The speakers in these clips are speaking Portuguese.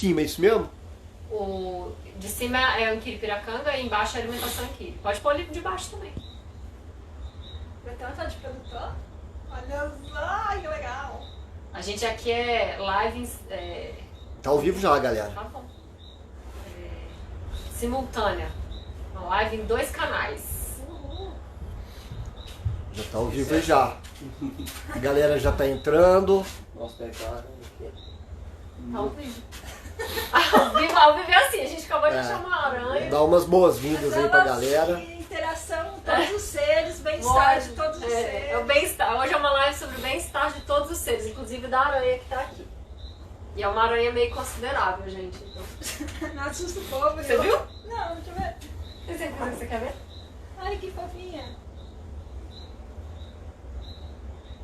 cima, é isso mesmo? O de cima é o Inquiri Piracanga e embaixo é a alimentação Inquiri. Pode pôr ali de baixo também. Betão tá de produtor? Olha só, que legal. A gente aqui é live... Tá ao vivo já, galera. Tá bom. Simultânea. Uma live em 2 canais. Já tá ao vivo já. A galera já tá entrando. Nossa, pega aqui. Ao vivo. Ao vivo é assim, a gente acabou de achar uma aranha. Dá umas boas-vindas aí pra galera. Interação com todos os seres, bem-estar de todos os seres. É o bem-estar. Hoje é uma live sobre o bem-estar de todos os seres, inclusive da aranha que tá aqui. E é uma aranha meio considerável, gente. Então. Não assusta o povo. Você viu? Não, deixa eu ver. Você quer ver? Ai, que fofinha.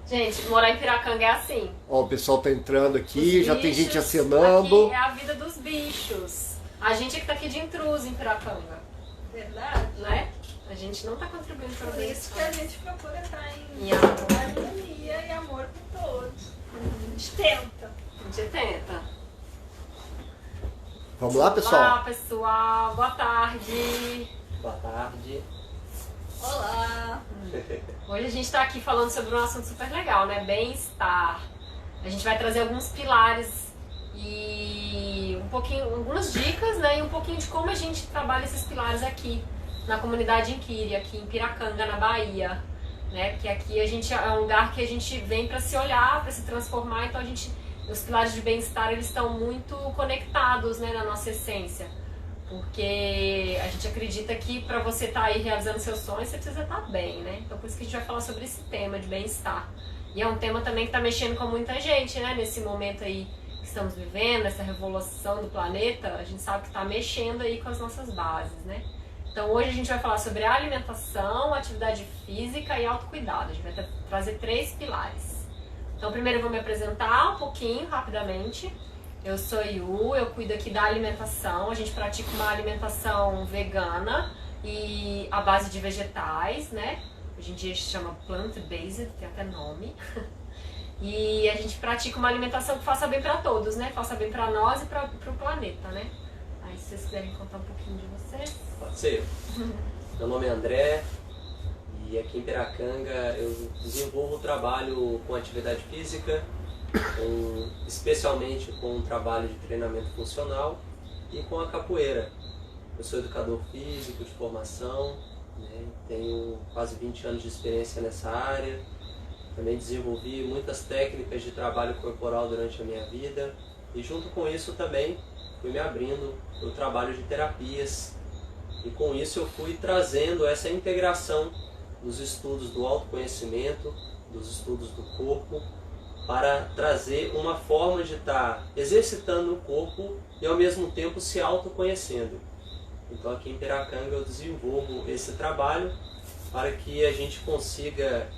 Gente, morar em Piracanga é assim. Ó, o pessoal tá entrando aqui, Os já tem gente bichos, acenando. Aqui é a vida dos bichos. A gente é que tá aqui de intruso em Piracanga, Verdade. né? A gente não tá contribuindo para o Por isso que a gente procura estar em harmonia e amor com todos. A gente tenta. A gente tenta. Vamos lá, pessoal? Olá, pessoal. Boa tarde. Boa tarde. Olá. Hoje a gente está aqui falando sobre um assunto super legal, né? Bem-estar. A gente vai trazer alguns pilares e algumas dicas, né? E um pouquinho de como a gente trabalha esses pilares aqui na comunidade Inquiri, aqui em Piracanga, na Bahia, né? Porque aqui é um lugar que a gente vem para se olhar, para se transformar. Então os pilares de bem-estar eles estão muito conectados, né? Na nossa essência. Porque a gente acredita que para você estar aí realizando seus sonhos, você precisa estar bem, né? Então por isso que a gente vai falar sobre esse tema de bem-estar. E é um tema também que está mexendo com muita gente, né? Nesse momento aí que estamos vivendo, essa revolução do planeta, a gente sabe que está mexendo aí com as nossas bases, né? Então hoje a gente vai falar sobre alimentação, atividade física e autocuidado. A gente vai trazer 3 pilares. Então primeiro eu vou me apresentar um pouquinho, rapidamente. Eu sou Yu, eu cuido aqui da alimentação. A gente pratica uma alimentação vegana e à base de vegetais, né? Hoje em dia se chama plant-based, tem até nome. E a gente pratica uma alimentação que faça bem para todos, né? Faça bem para nós e para o planeta, né? Aí se vocês quiserem contar um pouquinho de vocês. Pode ser. Meu nome é André e aqui em Piracanga eu desenvolvo trabalho com atividade física, especialmente com um trabalho de treinamento funcional e com a capoeira. Eu sou educador físico de formação, né? Tenho quase 20 anos de experiência nessa área. Também desenvolvi muitas técnicas de trabalho corporal durante a minha vida e junto com isso também fui me abrindo para o trabalho de terapias e com isso eu fui trazendo essa integração dos estudos do autoconhecimento, dos estudos do corpo, para trazer uma forma de estar exercitando o corpo e ao mesmo tempo se autoconhecendo. Então aqui em Piracanga eu desenvolvo esse trabalho para que a gente consiga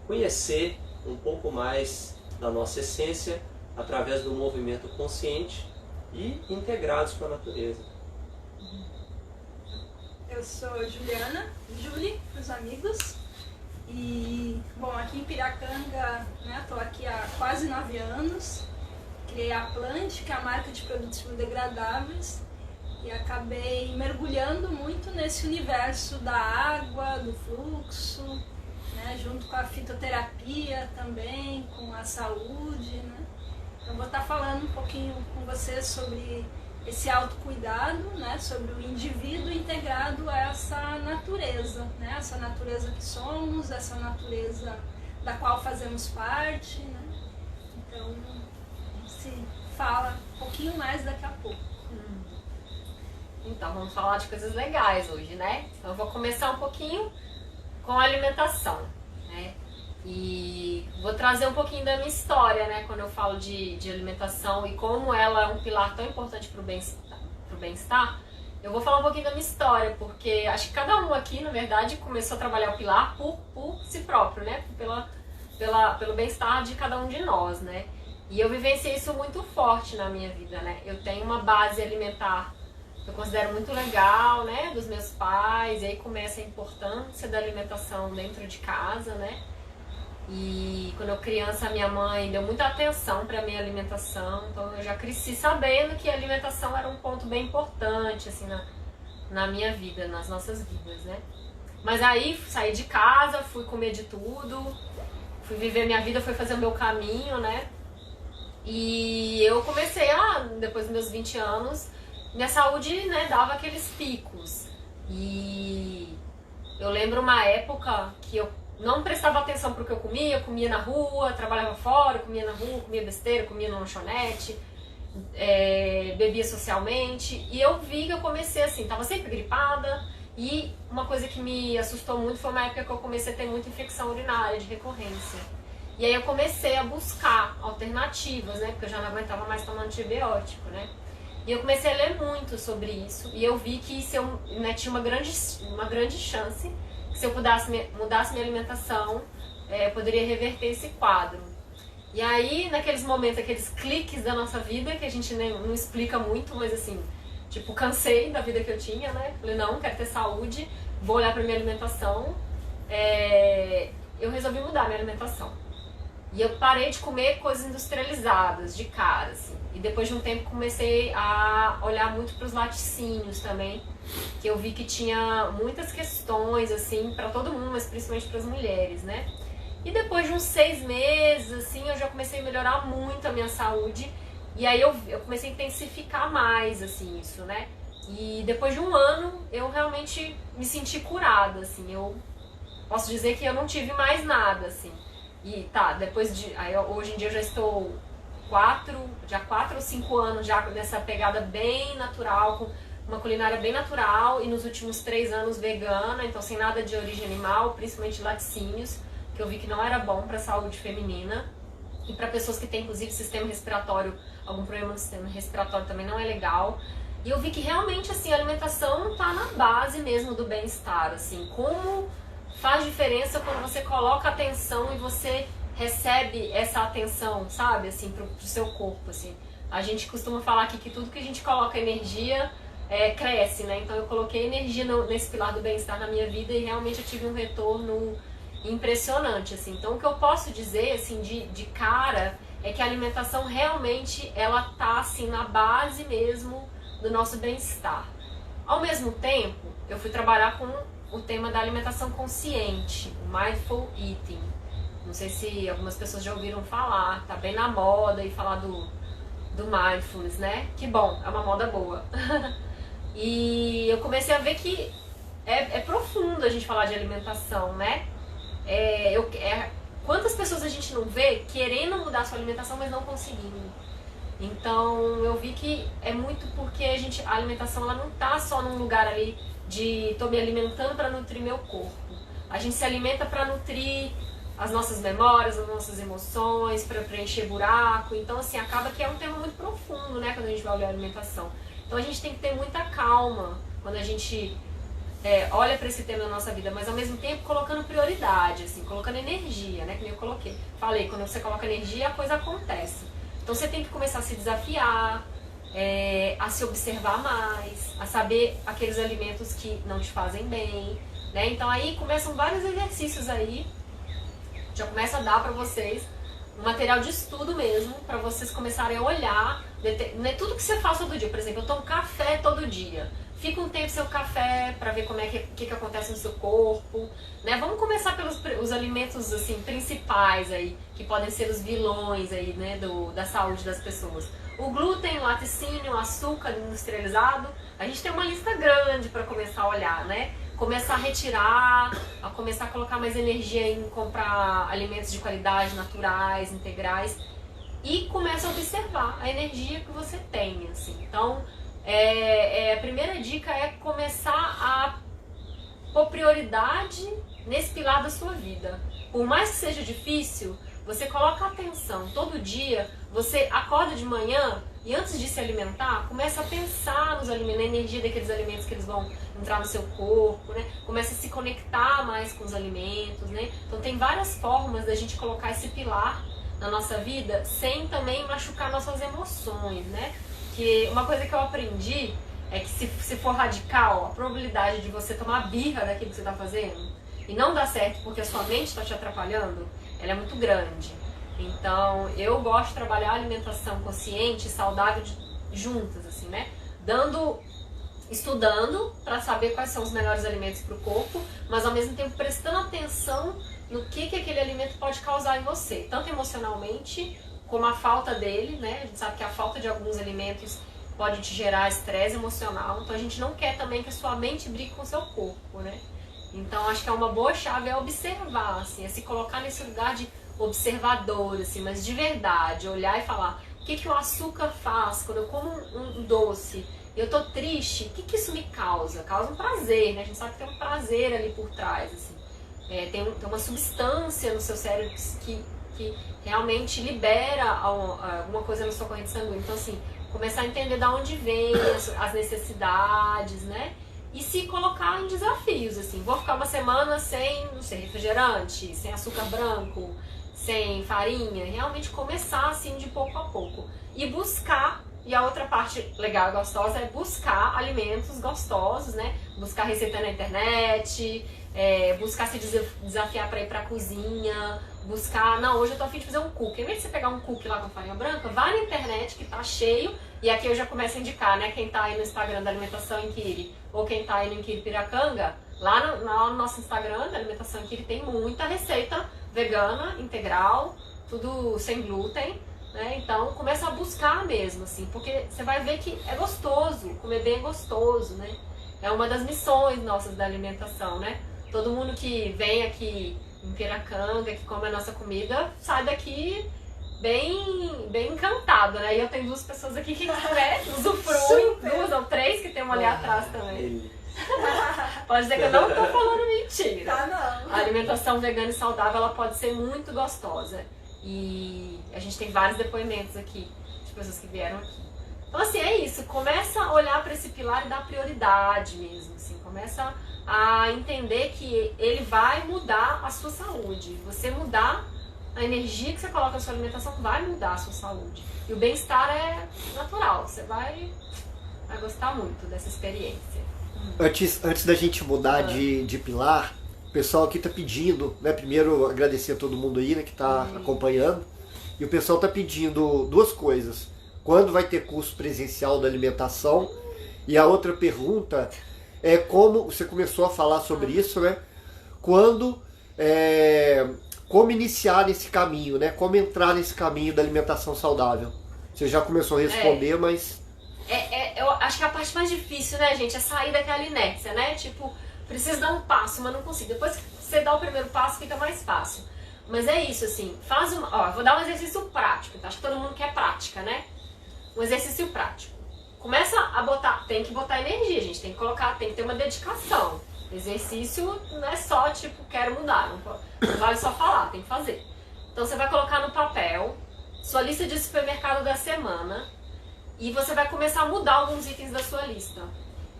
conhecer um pouco mais da nossa essência através do movimento consciente e integrados com a natureza. Eu sou Juliana, Julie, para os amigos. E, bom, aqui em Piracanga, né, estou aqui há quase 9 anos. Criei a Plant, que é a marca de produtos biodegradáveis. E acabei mergulhando muito nesse universo da água, do fluxo, né, junto com a fitoterapia também, com a saúde, né. Então vou estar falando um pouquinho com vocês sobre esse autocuidado, né, sobre o indivíduo integrado a essa natureza, né, essa natureza que somos, essa natureza da qual fazemos parte, né. Então a gente se fala um pouquinho mais daqui a pouco. Então vamos falar de coisas legais hoje, né? Então eu vou começar um pouquinho com a alimentação, né? E vou trazer um pouquinho da minha história, né? Quando eu falo de alimentação e como ela é um pilar tão importante para o bem-estar, eu vou falar um pouquinho da minha história, porque acho que cada um aqui, na verdade, começou a trabalhar o pilar por si próprio, né? Pelo bem-estar de cada um de nós, né? E eu vivenciei isso muito forte na minha vida, né? Eu tenho uma base alimentar que eu considero muito legal, né? Dos meus pais, e aí começa a importância da alimentação dentro de casa, né? E quando eu criança, minha mãe deu muita atenção para minha alimentação, então eu já cresci sabendo que a alimentação era um ponto bem importante assim na minha vida, nas nossas vidas, né? Mas aí saí de casa, fui comer de tudo, fui viver minha vida, fui fazer o meu caminho, né? E eu comecei depois dos meus 20 anos, minha saúde, né, dava aqueles picos. E eu lembro uma época que eu não prestava atenção pro que eu comia na rua, trabalhava fora, comia na rua, comia besteira, comia na lanchonete, bebia socialmente. E eu vi que eu comecei assim, tava sempre gripada. E uma coisa que me assustou muito foi uma época que eu comecei a ter muita infecção urinária de recorrência. E aí eu comecei a buscar alternativas, né? Porque eu já não aguentava mais tomar antibiótico, né? E eu comecei a ler muito sobre isso. E eu vi que se eu, né, tinha uma grande chance que se eu mudasse minha alimentação, eu poderia reverter esse quadro. E aí, naqueles momentos, aqueles cliques da nossa vida, que a gente não explica muito, mas assim, tipo, cansei da vida que eu tinha, né? Falei, não, quero ter saúde, vou olhar pra minha alimentação. Eu resolvi mudar minha alimentação. E eu parei de comer coisas industrializadas, de cara, assim. E depois de um tempo comecei a olhar muito para os laticínios também, que eu vi que tinha muitas questões, assim, para todo mundo, mas principalmente para as mulheres, né? E depois de uns 6 meses, assim, eu já comecei a melhorar muito a minha saúde. E aí eu comecei a intensificar mais, assim, isso, né? E depois de um ano, eu realmente me senti curada, assim. Eu posso dizer que eu não tive mais nada, assim. E hoje em dia eu já estou 4 ou 5 anos já nessa pegada bem natural, com uma culinária bem natural, e nos últimos 3 anos vegana, então sem nada de origem animal, principalmente laticínios, que eu vi que não era bom para a saúde feminina. E para pessoas que têm, inclusive, sistema respiratório, algum problema no sistema respiratório também não é legal. E eu vi que realmente, assim, a alimentação tá na base mesmo do bem-estar, assim. Como faz diferença quando você coloca atenção e você recebe essa atenção, sabe, assim, pro seu corpo, assim. A gente costuma falar aqui que tudo que a gente coloca energia cresce, né? Então eu coloquei energia nesse pilar do bem-estar na minha vida e realmente eu tive um retorno impressionante, assim. Então o que eu posso dizer, assim, de cara, é que a alimentação realmente, ela tá, assim, na base mesmo do nosso bem-estar. Ao mesmo tempo, eu fui trabalhar com o tema da alimentação consciente, o Mindful Eating. Não sei se algumas pessoas já ouviram falar, tá bem na moda e falar do Mindfulness, né? Que bom, é uma moda boa. E eu comecei a ver que é profundo a gente falar de alimentação, né? Quantas pessoas a gente não vê querendo mudar a sua alimentação, mas não conseguindo? Então eu vi que é muito porque a alimentação ela não tá só num lugar ali de tô me alimentando para nutrir meu corpo. A gente se alimenta para nutrir as nossas memórias, as nossas emoções, para preencher buraco. Então, assim, acaba que é um tema muito profundo, né, quando a gente vai olhar a alimentação. Então a gente tem que ter muita calma quando a gente olha para esse tema da nossa vida, mas ao mesmo tempo colocando prioridade, assim, colocando energia, né, que nem eu coloquei. Falei, quando você coloca energia, a coisa acontece. Então você tem que começar a se desafiar, a se observar mais, a saber aqueles alimentos que não te fazem bem, né? Então aí começam vários exercícios aí, já começa a dar pra vocês um material de estudo mesmo, pra vocês começarem a olhar, não é tudo que você faz todo dia. Por exemplo, eu tomo café todo dia. Fica um tempo sem o café para ver como que acontece no seu corpo, né? Vamos começar pelos os alimentos assim principais aí, que podem ser os vilões aí, né, da saúde das pessoas. O glúten, o laticínio, o açúcar industrializado. A gente tem uma lista grande para começar a olhar, né? Começar a retirar, a começar a colocar mais energia em comprar alimentos de qualidade, naturais, integrais, e começa a observar a energia que você tem, assim. Então, a primeira dica é começar a pôr prioridade nesse pilar da sua vida. Por mais que seja difícil, você coloca atenção. Todo dia você acorda de manhã e antes de se alimentar, começa a pensar nos alimentos, na energia daqueles alimentos que eles vão entrar no seu corpo, né? Começa a se conectar mais com os alimentos, né? Então tem várias formas da gente colocar esse pilar na nossa vida sem também machucar nossas emoções, né? Que uma coisa que eu aprendi é que se for radical, a probabilidade de você tomar birra daquilo que você está fazendo e não dar certo porque a sua mente está te atrapalhando ela é muito grande. Então, eu gosto de trabalhar a alimentação consciente e saudável juntas, assim, né? Estudando para saber quais são os melhores alimentos para o corpo, mas ao mesmo tempo prestando atenção no que aquele alimento pode causar em você, tanto emocionalmente como a falta dele, né? A gente sabe que a falta de alguns alimentos pode te gerar estresse emocional, então a gente não quer também que a sua mente brigue com o seu corpo, né? Então acho que é uma boa chave observar, assim, se colocar nesse lugar de observador, assim, mas de verdade, olhar e falar o que o açúcar faz quando eu como um doce. Eu tô triste, o que isso me causa? Causa um prazer, né? A gente sabe que tem um prazer ali por trás, assim. Tem uma substância no seu cérebro que realmente libera alguma coisa na sua corrente sanguínea. Então, assim, começar a entender de onde vem as necessidades, né? E se colocar em desafios, assim. Vou ficar uma semana sem, não sei, refrigerante, sem açúcar branco, sem farinha. Realmente começar, assim, de pouco a pouco. E buscar. E a outra parte legal e gostosa é buscar alimentos gostosos, né? Buscar receita na internet, buscar se desafiar para ir pra cozinha, buscar... Não, hoje eu tô a fim de fazer um cookie. Em vez de você pegar um cookie lá com farinha branca, vai na internet que tá cheio. E aqui eu já começo a indicar, né? Quem tá aí no Instagram da Alimentação Inquiri ou quem tá aí no Inquiri Piracanga, lá no nosso Instagram da Alimentação Inquiri tem muita receita vegana, integral, tudo sem glúten. Então começa a buscar mesmo, assim, porque você vai ver que é gostoso, comer bem é gostoso, né? É uma das missões nossas da alimentação, né? Todo mundo que vem aqui em Piracanga, que come a nossa comida, sai daqui bem encantado, né? E eu tenho 2 pessoas aqui que usufruem, 2 ou 3 que tem uma ali atrás também. Pode dizer que eu não tô falando mentira. Tá, não. A alimentação vegana e saudável, ela pode ser muito gostosa. E a gente tem vários depoimentos aqui de pessoas que vieram aqui. Então, assim, é isso. Começa a olhar para esse pilar e dar prioridade mesmo, assim. Começa a entender que ele vai mudar a sua saúde. Você mudar a energia que você coloca na sua alimentação vai mudar a sua saúde. E o bem-estar é natural. Você vai gostar muito dessa experiência. Antes da gente mudar de pilar, o pessoal aqui tá pedindo, né? Primeiro agradecer a todo mundo aí, né, que tá acompanhando. E o pessoal tá pedindo 2 coisas. Quando vai ter curso presencial da alimentação? E a outra pergunta é como você começou a falar sobre isso, né? Como iniciar nesse caminho, né? Como entrar nesse caminho da alimentação saudável? Você já começou a responder, mas... Eu acho que a parte mais difícil, né, gente, é sair daquela inércia, né? Tipo, preciso dar um passo, mas não consigo. Depois que você dá o primeiro passo, fica mais fácil. Mas é isso, assim, vou dar um exercício prático, então acho que todo mundo quer prática, né? Um exercício prático. Começa a botar, tem que botar energia, gente, tem que ter uma dedicação. Exercício não é só, tipo, quero mudar, não vale só falar, tem que fazer. Então você vai colocar no papel sua lista de supermercado da semana e você vai começar a mudar alguns itens da sua lista.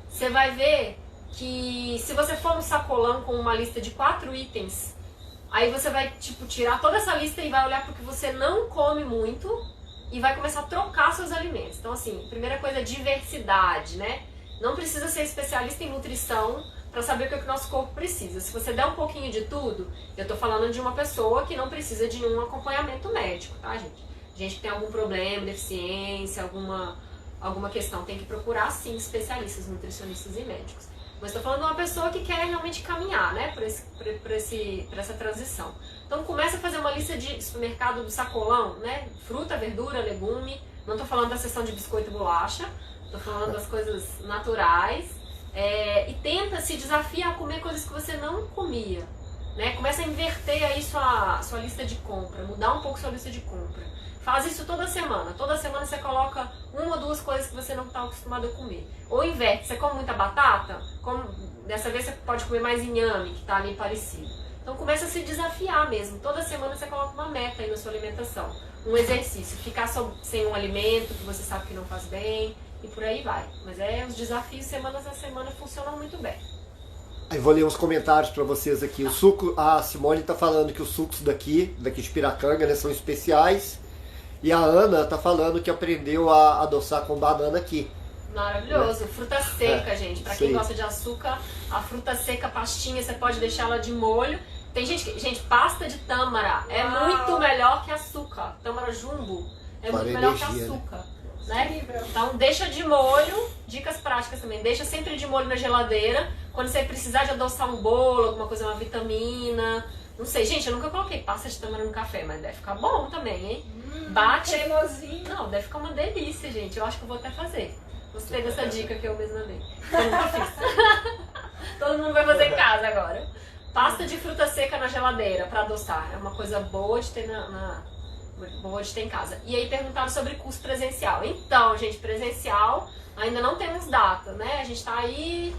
Você vai ver que se você for no sacolão com uma lista de 4 itens, aí você vai, tipo, tirar toda essa lista e vai olhar para o que você não come muito e vai começar a trocar seus alimentos. Então, assim, primeira coisa é diversidade, né? Não precisa ser especialista em nutrição para saber o que o nosso corpo precisa. Se você der um pouquinho de tudo, eu tô falando de uma pessoa que não precisa de nenhum acompanhamento médico, tá, gente? Gente que tem algum problema, deficiência, alguma questão, tem que procurar, sim, especialistas, nutricionistas e médicos. Mas estou falando de uma pessoa que quer realmente caminhar, né, por essa transição. Então começa a fazer uma lista de supermercado do sacolão, né, fruta, verdura, legume. Não estou falando da seção de biscoito e bolacha, estou falando das coisas naturais. E tenta se desafiar a comer coisas que você não comia, né? Começa a inverter aí sua lista de compra, mudar um pouco sua lista de compra. Faz isso toda semana. Toda semana você coloca 1 ou 2 coisas que você não está acostumado a comer. Ou inverte, você come muita batata, dessa vez você pode comer mais inhame, que está ali parecido. Então começa a se desafiar mesmo. Toda semana você coloca uma meta aí na sua alimentação. Um exercício, ficar sem um alimento que você sabe que não faz bem, e por aí vai. Mas os desafios semanas a semana funcionam muito bem. Aí vou ler uns comentários para vocês aqui. O suco, a Simone está falando que os sucos daqui de Piracanga, né, são especiais. E a Ana está falando que aprendeu a adoçar com banana aqui. Maravilhoso. Né? Fruta seca, gente. Para quem gosta de açúcar, a fruta seca, pastinha, você pode deixar ela de molho. Tem gente que... Gente, pasta de tâmara é muito melhor que açúcar. Tâmara jumbo é muito melhor que açúcar. Né? Então deixa de molho, dicas práticas também, deixa sempre de molho na geladeira, quando você precisar de adoçar um bolo, alguma coisa, uma vitamina, não sei, gente, eu nunca coloquei pasta de tâmara no café, mas deve ficar bom também, hein? Bate, cremosinho. não, deve ficar uma delícia, gente, eu acho que eu vou até fazer. Gostei dessa dica que eu mesma dei, eu nunca fiz. Todo mundo vai fazer em casa agora. Pasta de fruta seca na geladeira pra adoçar, é uma coisa boa de ter boa de ter em casa. E aí perguntaram sobre curso presencial. Então, gente, presencial ainda não temos data, né? A gente tá aí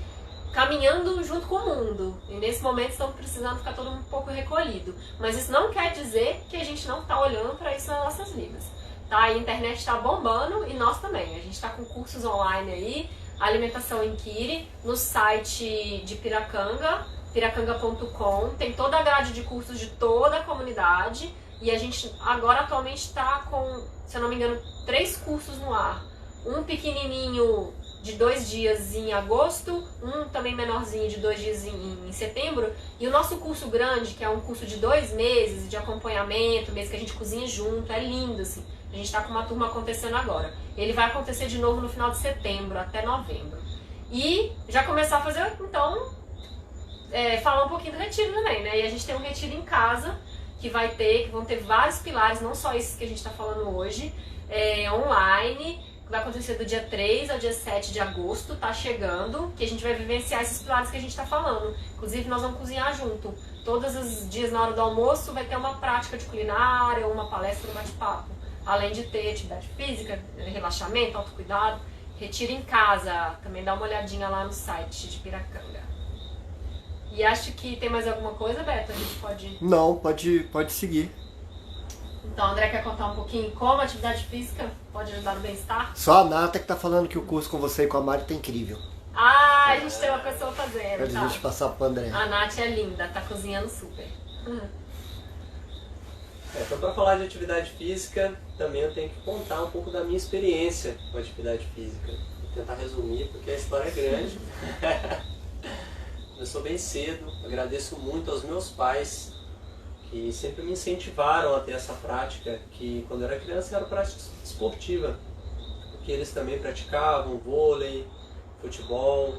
caminhando junto com o mundo. E nesse momento estamos precisando ficar todo mundo um pouco recolhido. Mas isso não quer dizer que a gente não tá olhando para isso nas nossas vidas. Tá? A internet tá bombando e nós também. A gente tá com cursos online aí, alimentação em Kiri, no site de Piracanga, piracanga.com. Tem toda a grade de cursos de toda a comunidade. E a gente agora atualmente está com, se eu não me engano, 3 cursos no ar. Um pequenininho de 2 dias em agosto, um também menorzinho de 2 dias em setembro. E o nosso curso grande, que é um curso de 2 meses de acompanhamento, mês que a gente cozinha junto, é lindo assim. A gente está com uma turma acontecendo agora. Ele vai acontecer de novo no final de setembro, até novembro. E já começar a fazer, então, falar um pouquinho do retiro também, né? E a gente tem um retiro em casa, que vão ter vários pilares, não só esses que a gente está falando hoje, online, que vai acontecer do dia 3 ao dia 7 de agosto, tá chegando, que a gente vai vivenciar esses pilares que a gente está falando. Inclusive nós vamos cozinhar junto. Todos os dias na hora do almoço vai ter uma prática de culinária, uma palestra, um bate-papo. Além de ter atividade física, relaxamento, autocuidado, retiro em casa, também dá uma olhadinha lá no site de Piracanga. E acho que tem mais alguma coisa, Beto? A gente pode... Não, pode seguir. Então, o André quer contar um pouquinho como a atividade física pode ajudar no bem-estar? Só a Nata que tá falando que o curso com você e com a Mari tá incrível. Ah, a gente tem uma pessoa fazendo, Pode tá? a gente passar pro André. A Nath é linda, tá cozinhando super. Então, para falar de atividade física, também eu tenho que contar um pouco da minha experiência com a atividade física. Vou tentar resumir, porque a história é grande. Começou bem cedo, agradeço muito aos meus pais, que sempre me incentivaram a ter essa prática, que quando eu era criança era prática esportiva, porque eles também praticavam vôlei, futebol.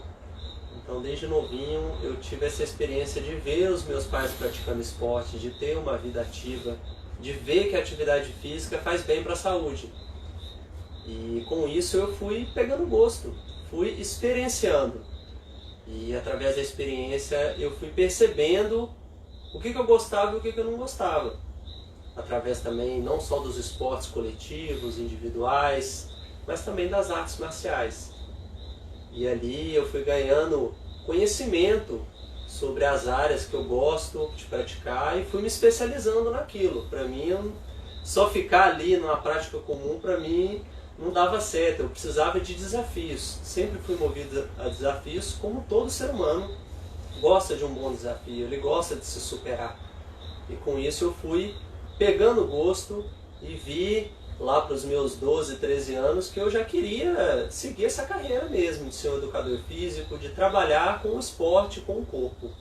Então desde novinho eu tive essa experiência de ver os meus pais praticando esporte, de ter uma vida ativa, de ver que a atividade física faz bem para a saúde. E com isso eu fui pegando gosto, fui experienciando. E através da experiência eu fui percebendo o que eu gostava e o que eu não gostava. Através também não só dos esportes coletivos, individuais, mas também das artes marciais. E ali eu fui ganhando conhecimento sobre as áreas que eu gosto de praticar e fui me especializando naquilo. Para mim, só ficar ali numa prática comum, para mim, não dava certo. Eu precisava de desafios. Sempre fui movido a desafios, como todo ser humano gosta de um bom desafio, ele gosta de se superar. E com isso eu fui pegando gosto e vi lá para os meus 12, 13 anos que eu já queria seguir essa carreira mesmo, de ser um educador físico, de trabalhar com o esporte, com o corpo.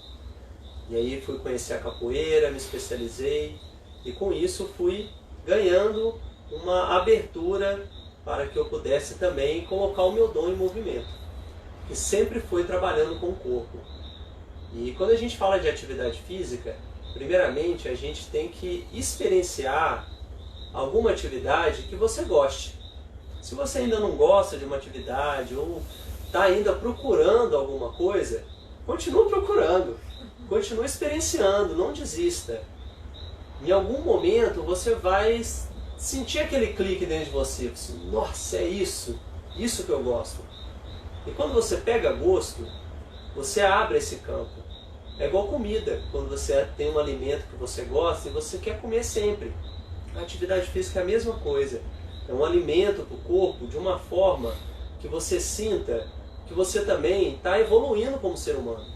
E aí fui conhecer a capoeira, me especializei e com isso fui ganhando uma abertura para que eu pudesse também colocar o meu dom em movimento, que sempre foi trabalhando com o corpo. E quando a gente fala de atividade física, primeiramente a gente tem que experienciar alguma atividade que você goste. Se você ainda não gosta de uma atividade ou está ainda procurando alguma coisa, continue procurando, continue experienciando, não desista. Em algum momento você vai sentir aquele clique dentro de você, nossa, é isso que eu gosto. E quando você pega gosto, você abre esse campo. É igual comida, quando você tem um alimento que você gosta e você quer comer sempre. A atividade física é a mesma coisa. É um alimento para o corpo de uma forma que você sinta que você também está evoluindo como ser humano.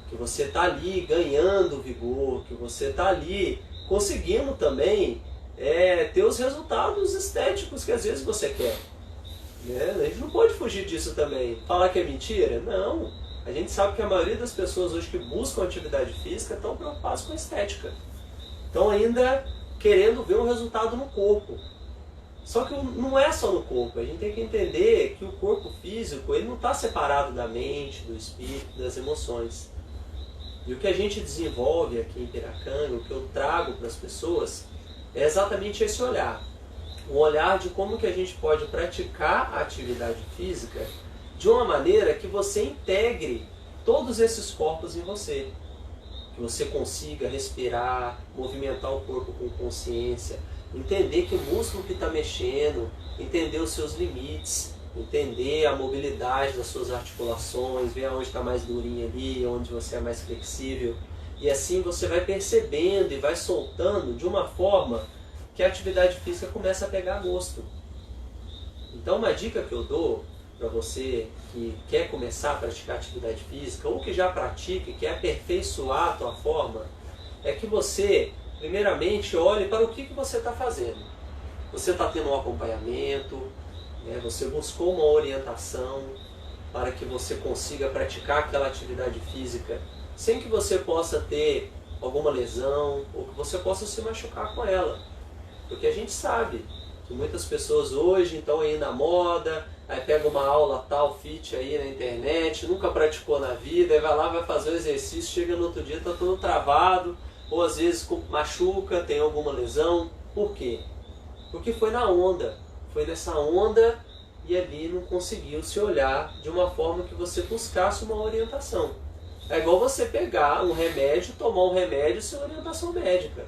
Que você está ali ganhando vigor, que você está ali conseguindo também ter os resultados estéticos que às vezes você quer. A gente não pode fugir disso também. Falar que é mentira? Não. A gente sabe que a maioria das pessoas hoje que buscam atividade física estão preocupadas com estética. Estão ainda querendo ver um resultado no corpo. Só que não é só no corpo. A gente tem que entender que o corpo físico ele não está separado da mente, do espírito, das emoções. E o que a gente desenvolve aqui em Piracanga, o que eu trago para as pessoas, é exatamente esse olhar. O olhar de como que a gente pode praticar a atividade física de uma maneira que você integre todos esses corpos em você. Que você consiga respirar, movimentar o corpo com consciência, entender que o músculo que está mexendo, entender os seus limites, entender a mobilidade das suas articulações, ver onde está mais durinho ali, onde você é mais flexível. E assim você vai percebendo e vai soltando de uma forma que a atividade física começa a pegar gosto. Então uma dica que eu dou para você que quer começar a praticar atividade física ou que já pratica e quer aperfeiçoar a tua forma, é que você, primeiramente, olhe para o que você está fazendo. Você está tendo um acompanhamento, né? Você buscou uma orientação para que você consiga praticar aquela atividade física sem que você possa ter alguma lesão ou que você possa se machucar com ela. Porque a gente sabe que muitas pessoas hoje estão aí na moda, aí pega uma aula tal, fit aí na internet, nunca praticou na vida, aí vai lá, vai fazer o exercício, chega no outro dia, está todo travado, ou às vezes machuca, tem alguma lesão. Por quê? Porque foi na onda, foi nessa onda e ali não conseguiu se olhar de uma forma que você buscasse uma orientação. É igual você pegar um remédio, tomar um remédio sem orientação médica.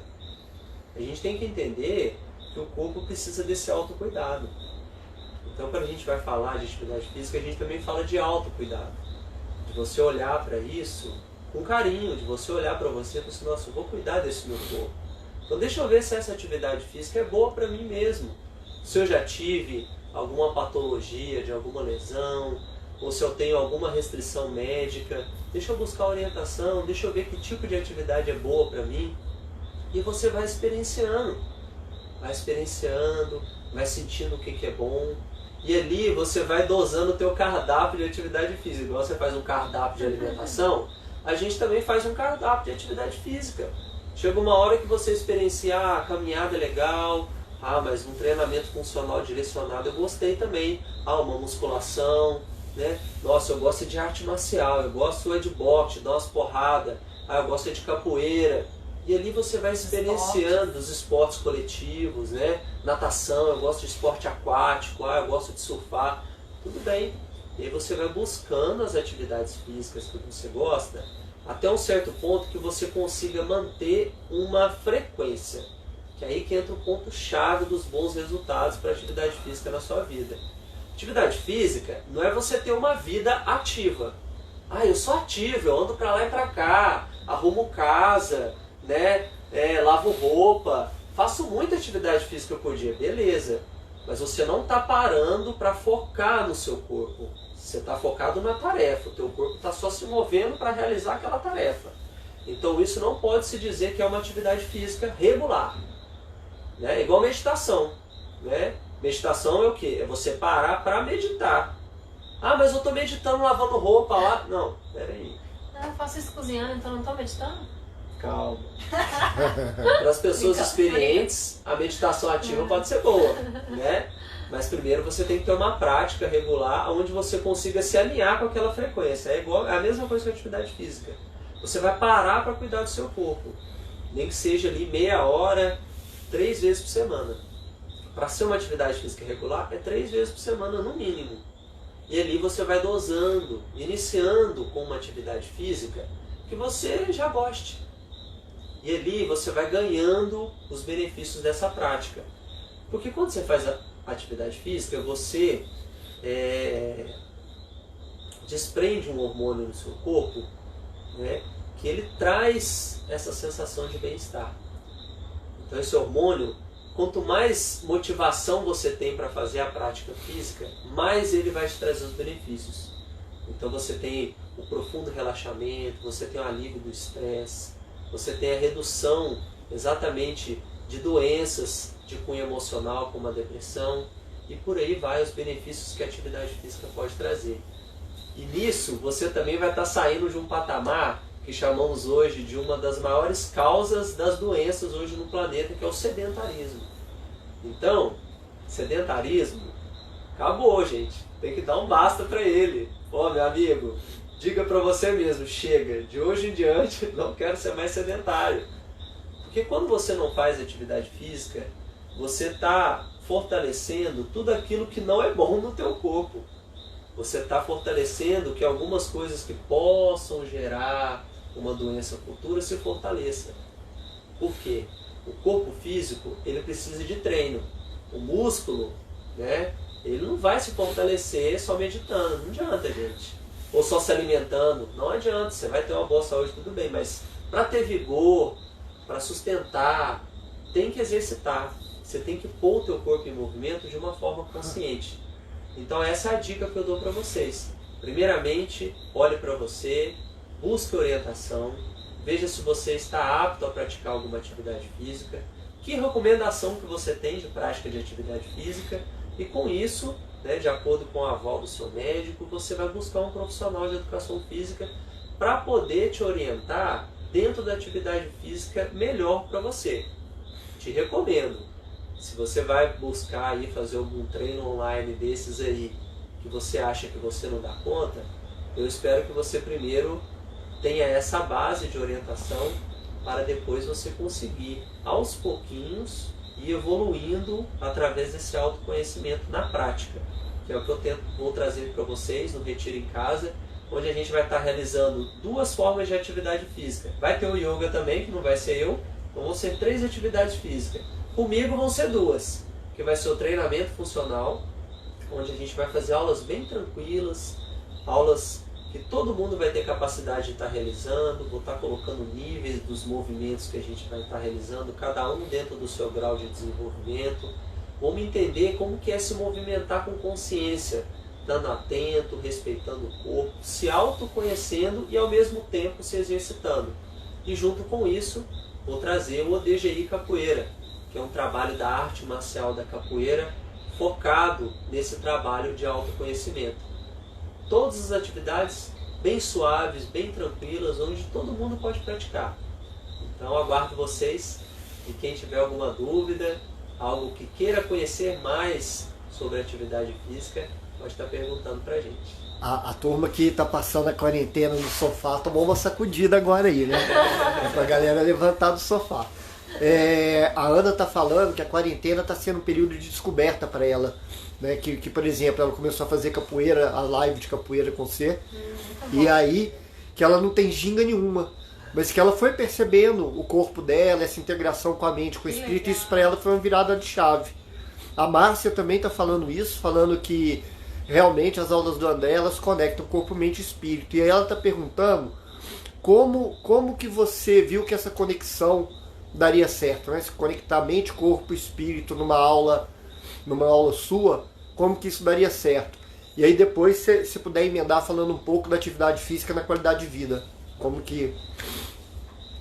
A gente tem que entender que o corpo precisa desse autocuidado. Então, quando a gente vai falar de atividade física, a gente também fala de autocuidado. De você olhar para isso com carinho, de você olhar para você e falar assim, nossa, eu vou cuidar desse meu corpo. Então deixa eu ver se essa atividade física é boa para mim mesmo. Se eu já tive alguma patologia, de alguma lesão, ou se eu tenho alguma restrição médica, deixa eu buscar orientação, deixa eu ver que tipo de atividade é boa para mim. E você vai experienciando, vai sentindo o que é bom. E ali você vai dosando o teu cardápio de atividade física. Igual você faz um cardápio de alimentação, a gente também faz um cardápio de atividade física. Chega uma hora que você experiencia, a caminhada é legal, mas um treinamento funcional direcionado eu gostei também. Uma musculação, né? Nossa, eu gosto de arte marcial, eu gosto de boxe, dar umas porradas, eu gosto de capoeira. E ali você vai experienciando os esportes coletivos, né? Natação, eu gosto de esporte aquático, eu gosto de surfar, tudo bem. E aí você vai buscando as atividades físicas que você gosta, até um certo ponto que você consiga manter uma frequência. Que é aí que entra o ponto-chave dos bons resultados para a atividade física na sua vida. Atividade física não é você ter uma vida ativa. Eu sou ativo, eu ando para lá e para cá, arrumo casa, né? Lavo roupa, faço muita atividade física por dia, beleza. Mas você não está parando para focar no seu corpo. Você está focado na tarefa, o teu corpo está só se movendo para realizar aquela tarefa. Então isso não pode se dizer que é uma atividade física regular. Né? Igual meditação. Né? Meditação é o quê? É você parar para meditar. Mas eu estou meditando lavando roupa lá. Não, peraí. Eu faço isso cozinhando, então não estou meditando? Calma. Para as pessoas experientes, a meditação ativa pode ser boa, né? Mas primeiro você tem que ter uma prática regular onde você consiga se alinhar com aquela frequência. É a mesma coisa que a atividade física. Você vai parar para cuidar do seu corpo. Nem que seja ali meia hora, 3 vezes por semana. Para ser uma atividade física regular, é 3 vezes por semana no mínimo. E ali você vai dosando, iniciando com uma atividade física que você já goste. E ali você vai ganhando os benefícios dessa prática. Porque quando você faz a atividade física, você desprende um hormônio no seu corpo, né, que ele traz essa sensação de bem-estar. Então esse hormônio, quanto mais motivação você tem para fazer a prática física, mais ele vai te trazer os benefícios. Então você tem o profundo relaxamento, você tem o alívio do estresse, você tem a redução exatamente de doenças de cunho emocional, como a depressão, e por aí vai os benefícios que a atividade física pode trazer. E nisso você também vai estar saindo de um patamar que chamamos hoje de uma das maiores causas das doenças hoje no planeta, que é o sedentarismo. Então, sedentarismo, acabou, gente. Tem que dar um basta para ele. Ó, meu amigo, diga para você mesmo, chega, de hoje em diante não quero ser mais sedentário. Porque quando você não faz atividade física, você está fortalecendo tudo aquilo que não é bom no teu corpo. Você está fortalecendo que algumas coisas que possam gerar uma doença futura se fortaleça. Por quê? O corpo físico, ele precisa de treino. O músculo, né, ele não vai se fortalecer só meditando. Não adianta, gente. Ou só se alimentando. Não adianta. Você vai ter uma boa saúde, tudo bem. Mas para ter vigor, para sustentar, tem que exercitar. Você tem que pôr o teu corpo em movimento de uma forma consciente. Então essa é a dica que eu dou para vocês. Primeiramente, olhe para você, busque orientação, veja se você está apto a praticar alguma atividade física, que recomendação que você tem de prática de atividade física, e com isso, né, de acordo com o aval do seu médico, você vai buscar um profissional de educação física para poder te orientar dentro da atividade física melhor para você. Te recomendo. Se você vai buscar aí fazer algum treino online desses aí, que você acha que você não dá conta, eu espero que você primeiro tenha essa base de orientação para depois você conseguir, aos pouquinhos, ir evoluindo através desse autoconhecimento na prática, que é o que eu vou trazer para vocês no Retiro em Casa, onde a gente vai estar realizando 2 formas de atividade física. Vai ter o yoga também, que não vai ser eu, então vão ser 3 atividades físicas. Comigo vão ser 2, que vai ser o treinamento funcional, onde a gente vai fazer aulas bem tranquilas, aulas que todo mundo vai ter capacidade de estar realizando, vou estar colocando níveis dos movimentos que a gente vai estar realizando, cada um dentro do seu grau de desenvolvimento. Vamos entender como que é se movimentar com consciência, estando atento, respeitando o corpo, se autoconhecendo e ao mesmo tempo se exercitando. E junto com isso, vou trazer o ODGI Capoeira, que é um trabalho da arte marcial da capoeira, focado nesse trabalho de autoconhecimento. Todas as atividades bem suaves, bem tranquilas, onde todo mundo pode praticar. Então aguardo vocês, e quem tiver alguma dúvida, algo que queira conhecer mais sobre atividade física, pode estar perguntando pra gente. A turma que está passando a quarentena no sofá tomou uma sacudida agora aí, né? É pra galera levantar do sofá. A Ana está falando que a quarentena está sendo um período de descoberta para ela, né? Que, por exemplo, ela começou a fazer capoeira, a live de capoeira com você, e aí que ela não tem ginga nenhuma, mas que ela foi percebendo o corpo dela, essa integração com a mente, com o espírito, e isso para ela foi uma virada de chave. A Márcia também está falando isso, falando que realmente as aulas do André, elas conectam corpo, mente e espírito, e aí ela está perguntando como que você viu que essa conexão daria certo, né? Se conectar mente, corpo e espírito numa aula sua, como que isso daria certo? E aí depois, se puder emendar falando um pouco da atividade física na qualidade de vida, como que...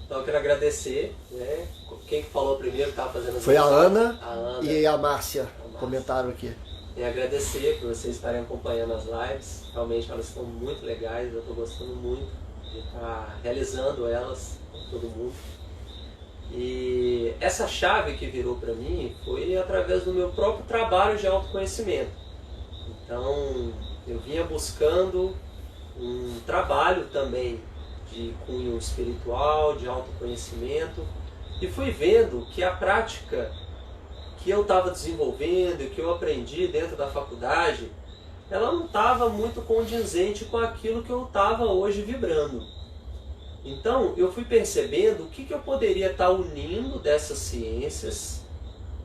Então eu quero agradecer, né? Quem que falou primeiro que estava fazendo as Foi a Ana e a Márcia, comentaram aqui. E agradecer por vocês estarem acompanhando as lives, realmente elas estão muito legais, eu estou gostando muito de estar realizando elas com todo mundo. E essa chave que virou para mim foi através do meu próprio trabalho de autoconhecimento. Então eu vinha buscando um trabalho também de cunho espiritual, de autoconhecimento, e fui vendo que a prática que eu estava desenvolvendo e que eu aprendi dentro da faculdade, ela não estava muito condizente com aquilo que eu estava hoje vibrando. Então eu fui percebendo o que eu poderia estar unindo dessas ciências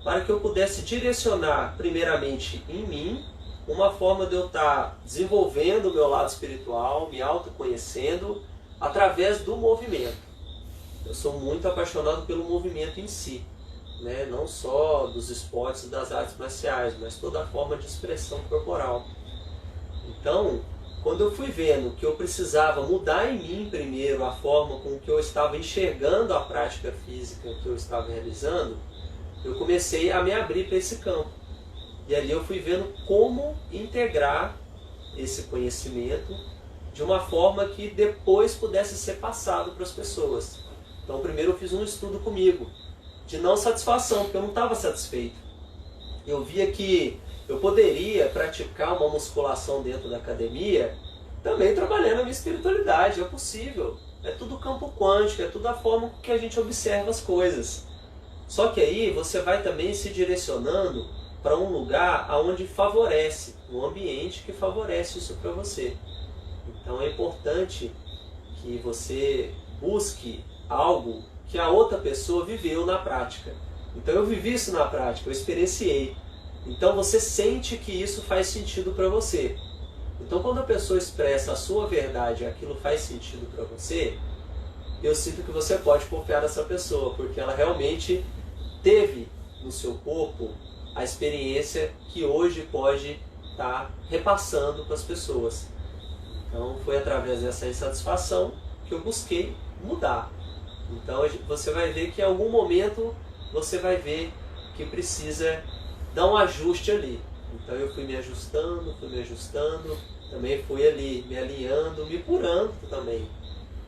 para que eu pudesse direcionar primeiramente em mim uma forma de eu estar desenvolvendo o meu lado espiritual, me autoconhecendo através do movimento. Eu sou muito apaixonado pelo movimento em si, né? Não só dos esportes e das artes marciais, mas toda a forma de expressão corporal. Então, quando eu fui vendo que eu precisava mudar em mim primeiro a forma com que eu estava enxergando a prática física que eu estava realizando, eu comecei a me abrir para esse campo. E ali eu fui vendo como integrar esse conhecimento de uma forma que depois pudesse ser passado para as pessoas. Então primeiro eu fiz um estudo comigo, de não satisfação, porque eu não estava satisfeito. Eu via que eu poderia praticar uma musculação dentro da academia, também trabalhando a minha espiritualidade, é possível. É tudo campo quântico, é tudo a forma que a gente observa as coisas. Só que aí você vai também se direcionando para um lugar onde favorece, um ambiente que favorece isso para você. Então é importante que você busque algo que a outra pessoa viveu na prática. Então eu vivi isso na prática, eu experienciei. Então você sente que isso faz sentido para você. Então quando a pessoa expressa a sua verdade e aquilo faz sentido para você, eu sinto que você pode confiar nessa pessoa, porque ela realmente teve no seu corpo a experiência que hoje pode estar repassando para as pessoas. Então foi através dessa insatisfação que eu busquei mudar. Então você vai ver que em algum momento você vai ver que precisa dar um ajuste ali. Então eu fui me ajustando, também fui ali me alinhando, me curando também.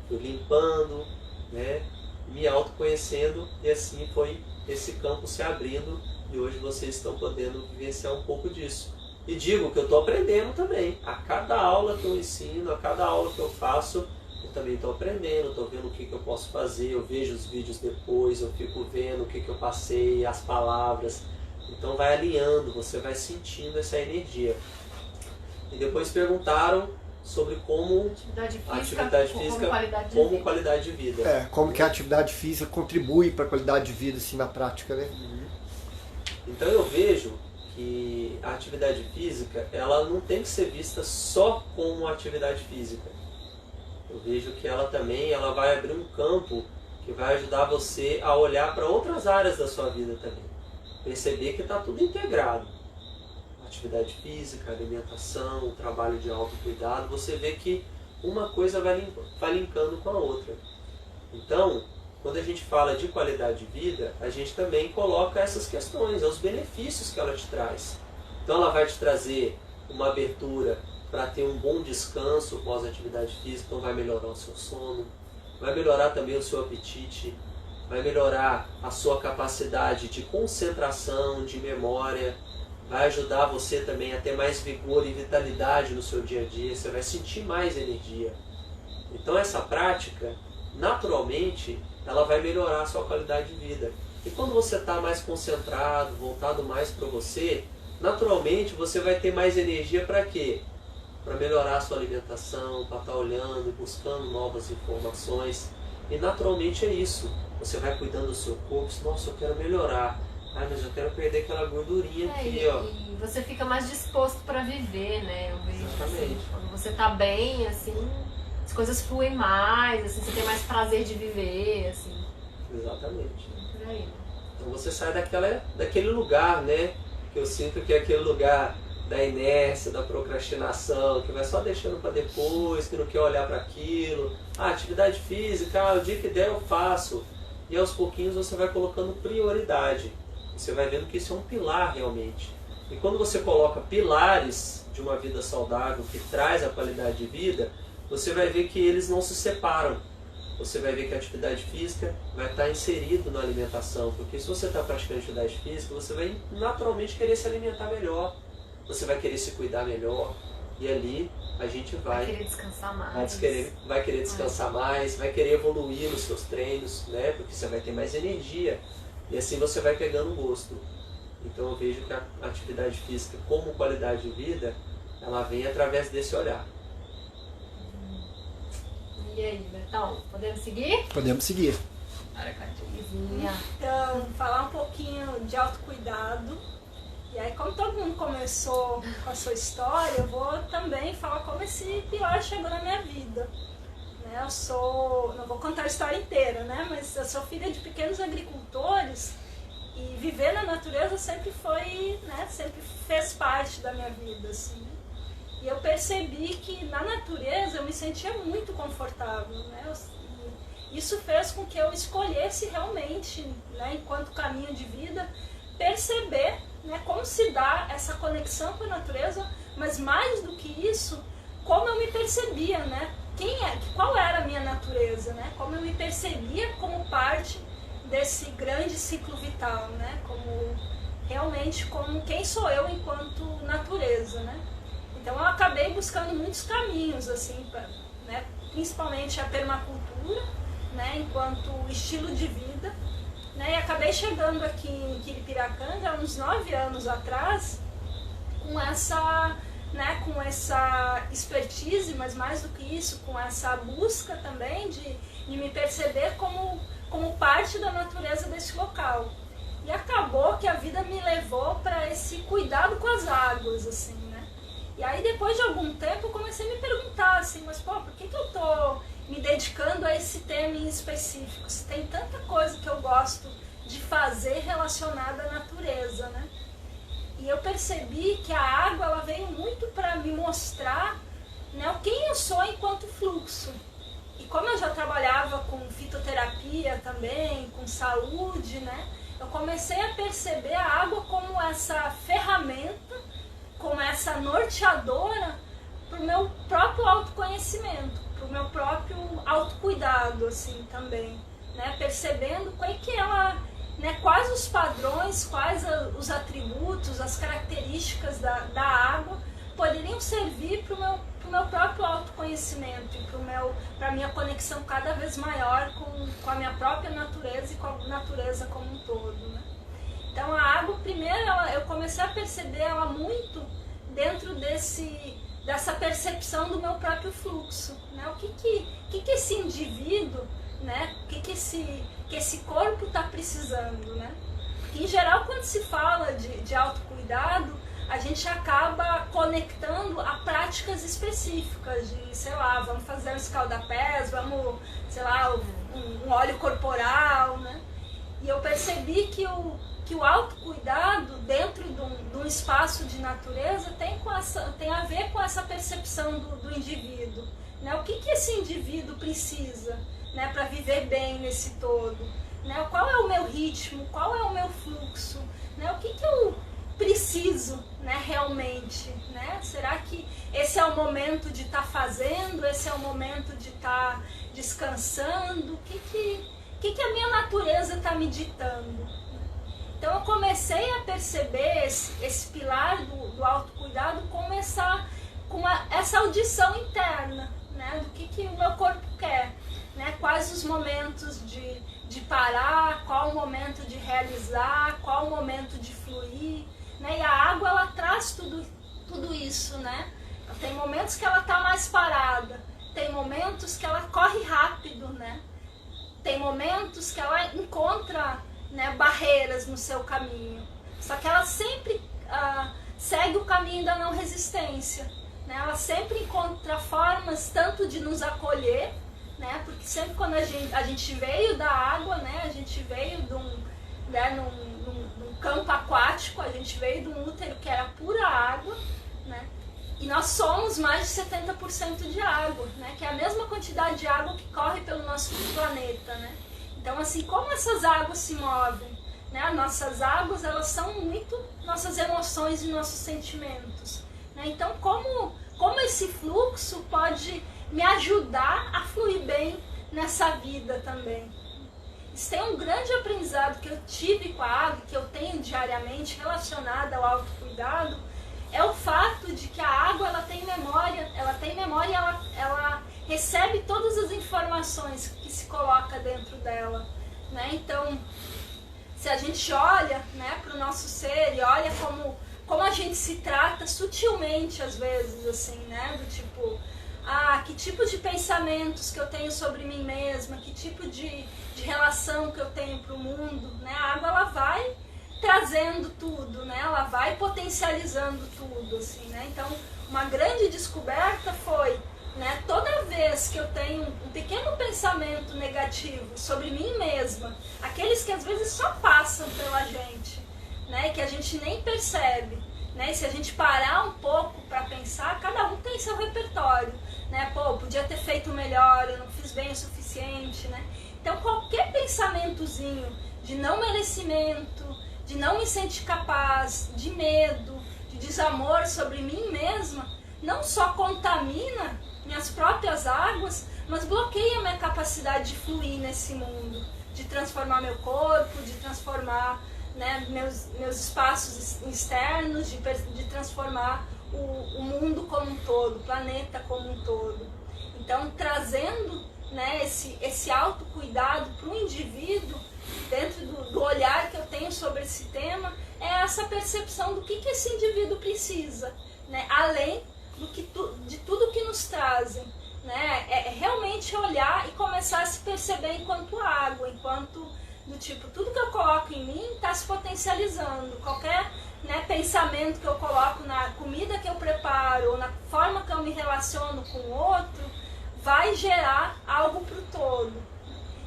Fui limpando, né, me autoconhecendo, e assim foi esse campo se abrindo, e hoje vocês estão podendo vivenciar um pouco disso. E digo que eu estou aprendendo também. A cada aula que eu ensino, a cada aula que eu faço, eu também estou aprendendo, estou vendo o que eu posso fazer, eu vejo os vídeos depois, eu fico vendo o que eu passei, as palavras. Então vai alinhando, você vai sentindo essa energia. E depois perguntaram sobre como a atividade física como qualidade de vida. Como que a atividade física contribui para a qualidade de vida assim, na prática, né? Então eu vejo que a atividade física, ela não tem que ser vista só como atividade física. Eu vejo que ela também vai abrir um campo que vai ajudar você a olhar para outras áreas da sua vida também. Perceber que está tudo integrado. Atividade física, alimentação, o trabalho de autocuidado, você vê que uma coisa vai linkando com a outra. Então, quando a gente fala de qualidade de vida, a gente também coloca essas questões, os benefícios que ela te traz. Então ela vai te trazer uma abertura para ter um bom descanso pós-atividade física, então vai melhorar o seu sono, vai melhorar também o seu apetite, vai melhorar a sua capacidade de concentração, de memória, vai ajudar você também a ter mais vigor e vitalidade no seu dia a dia, você vai sentir mais energia. Então essa prática, naturalmente, ela vai melhorar a sua qualidade de vida. E quando você está mais concentrado, voltado mais para você, naturalmente você vai ter mais energia para quê? Para melhorar a sua alimentação, para estar olhando e buscando novas informações. E naturalmente é isso. Você vai cuidando do seu corpo, nossa, eu quero melhorar. Ai, mas eu quero perder aquela gordurinha aqui, ó. E você fica mais disposto para viver, né? Eu vejo, exatamente. Assim, quando você tá bem, assim, as coisas fluem mais, assim, você tem mais prazer de viver, assim. Exatamente. Por aí. Então você sai daquele lugar, né? Que eu sinto que é aquele lugar da inércia, da procrastinação, que vai só deixando para depois, que não quer olhar para aquilo. Atividade física, o dia que der eu faço. E aos pouquinhos você vai colocando prioridade. Você vai vendo que isso é um pilar realmente. E quando você coloca pilares de uma vida saudável que traz a qualidade de vida, você vai ver que eles não se separam. Você vai ver que a atividade física vai estar inserido na alimentação, porque se você está praticando atividade física, você vai naturalmente querer se alimentar melhor, você vai querer se cuidar melhor, e ali a gente vai querer descansar mais. Vai querer descansar mais, vai querer evoluir nos seus treinos, né? Porque você vai ter mais energia, e assim você vai pegando um gosto. Então eu vejo que a atividade física como qualidade de vida, ela vem através desse olhar. E aí, Betão, podemos seguir? Podemos seguir. Então, falar um pouquinho de autocuidado. E aí, como todo mundo começou com a sua história, eu vou também falar como esse pilar chegou na minha vida. Né, eu sou, não vou contar a história inteira, né? Mas eu sou filha de pequenos agricultores e viver na natureza sempre foi, né? Sempre fez parte da minha vida, assim. E eu percebi que na natureza eu me sentia muito confortável, né? Isso fez com que eu escolhesse realmente, né, enquanto caminho de vida, perceber, né, como se dá essa conexão com a natureza, mas mais do que isso, como eu me percebia, né? Qual era a minha natureza, né? Como eu me percebia como parte desse grande ciclo vital, né? Como quem sou eu enquanto natureza, né? Então eu acabei buscando muitos caminhos, assim, né? Principalmente a permacultura, né? Enquanto estilo de vida, né? E acabei chegando aqui em Quiripiracanga, uns 9 anos atrás, com essa expertise, mas mais do que isso, com essa busca também de me perceber como parte da natureza desse local. E acabou que a vida me levou para esse cuidado com as águas, assim, né? E aí depois de algum tempo eu comecei a me perguntar assim, mas pô, por que eu tô me dedicando a esse tema em específico? Se tem tanta coisa que eu gosto de fazer relacionada à natureza, né? E eu percebi que a água ela veio muito para me mostrar, né, quem eu sou enquanto fluxo. E como eu já trabalhava com fitoterapia também, com saúde, né, eu comecei a perceber a água como essa ferramenta, como essa norteadora para o meu próprio autoconhecimento, para o meu próprio autocuidado, assim, também, né, percebendo quais os padrões, quais os atributos, as características da água poderiam servir para o meu próprio autoconhecimento e para a minha conexão cada vez maior com a minha própria natureza e com a natureza como um todo, né? Então a água, primeiro, eu comecei a perceber ela muito dentro dessa percepção do meu próprio fluxo, né? O que esse indivíduo, né? O que esse corpo está precisando, né? Porque, em geral, quando se fala de autocuidado, a gente acaba conectando a práticas específicas de, sei lá, vamos fazer um escaldapés, vamos, sei lá, um óleo corporal, né? E eu percebi que o autocuidado dentro de um espaço de natureza tem a ver com essa percepção do indivíduo, né? O que esse indivíduo precisa, né, para viver bem nesse todo, né? Qual é o meu ritmo, qual é o meu fluxo, né? O que eu preciso, né, realmente, né? Será que esse é o momento de estar fazendo, esse é o momento de estar descansando? O que a minha natureza está me ditando? Então eu comecei a perceber esse pilar do autocuidado com essa audição interna, né, do que o meu corpo quer, né, quais os momentos de parar, qual o momento de realizar, qual o momento de fluir, né, e a água ela traz tudo isso, né? Tem momentos que ela está mais parada, tem momentos que ela corre rápido, né? Tem momentos que ela encontra, né, barreiras no seu caminho, só que ela sempre segue o caminho da não resistência, né? Ela sempre encontra formas tanto de nos acolher, né? Porque sempre quando a gente veio da água, né? A gente veio de num campo aquático, a gente veio de um útero que era pura água, né? E nós somos mais de 70% de água, né? Que é a mesma quantidade de água que corre pelo nosso planeta, né? Então, assim, como essas águas se movem, né? Nossas águas, elas são muito nossas emoções e nossos sentimentos, né? Então, como esse fluxo pode me ajudar a fluir bem nessa vida também? Isso tem um grande aprendizado que eu tive com a água, que eu tenho diariamente relacionada ao autocuidado, é o fato de que a água ela tem memória e ela recebe todas as informações que se coloca dentro dela, né? Então, se a gente olha, né, para o nosso ser e olha como a gente se trata sutilmente às vezes, assim, né, do tipo, que tipo de pensamentos que eu tenho sobre mim mesma, que tipo de relação que eu tenho para o mundo, né? A água ela vai trazendo tudo, né? Ela vai potencializando tudo, assim, né? Então, uma grande descoberta foi, né, toda vez que eu tenho um pequeno pensamento negativo sobre mim mesma, aqueles que às vezes só passam pela gente, né, que a gente nem percebe, né? E se a gente parar um pouco para pensar, cada um tem seu repertório, né? Pô, eu podia ter feito melhor, eu não fiz bem o suficiente, né? Então, qualquer pensamentozinho de não merecimento, de não me sentir capaz, de medo, de desamor sobre mim mesma, não só contamina minhas próprias águas, mas bloqueia minha capacidade de fluir nesse mundo, de transformar meu corpo, de transformar, né, meus espaços externos, de transformar o mundo como um todo, o planeta como um todo. Então, trazendo, né, esse autocuidado para o indivíduo, dentro do olhar que eu tenho sobre esse tema, é essa percepção do que esse indivíduo precisa, né, além de tudo que nos trazem. Né? É realmente olhar e começar a se perceber enquanto água, enquanto do tipo, tudo que eu coloco em mim está se potencializando. Qualquer, né, pensamento que eu coloco na comida que eu preparo, ou na forma que eu me relaciono com o outro, vai gerar algo para o todo.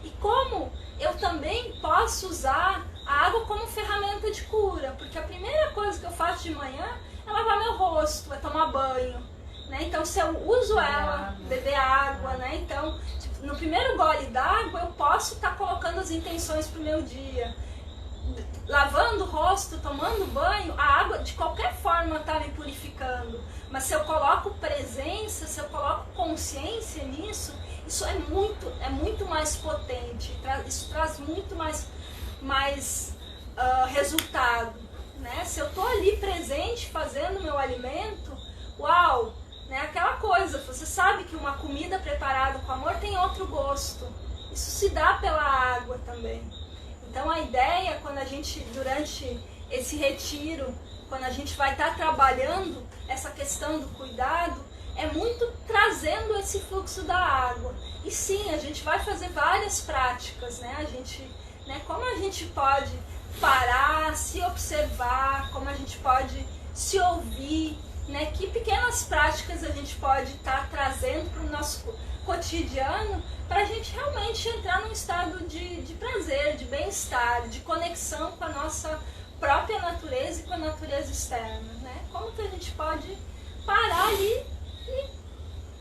E como eu também posso usar a água como ferramenta de cura, porque a primeira coisa que eu faço de manhã é lavar meu rosto, é tomar banho. Né? Então, se eu uso ela, beber água, né? Então, tipo, no primeiro gole d'água, eu posso estar colocando as intenções para o meu dia. Lavando o rosto, tomando banho, a água de qualquer forma está me purificando. Mas se eu coloco presença, se eu coloco consciência nisso, isso é muito mais potente. Isso traz muito mais resultado. Né? Se eu estou ali presente, fazendo o meu alimento, uau! Né? Aquela coisa, você sabe que uma comida preparada com amor tem outro gosto. Isso se dá pela água também. Então a ideia, quando a gente, durante esse retiro, quando a gente vai estar trabalhando essa questão do cuidado, é muito trazendo esse fluxo da água. E sim, a gente vai fazer várias práticas, né? Como a gente pode parar, se observar, como a gente pode se ouvir, né? Que pequenas práticas a gente pode estar trazendo para o nosso cotidiano para a gente realmente entrar num estado de prazer, de bem-estar, de conexão com a nossa própria natureza e com a natureza externa, né? Como que a gente pode parar ali e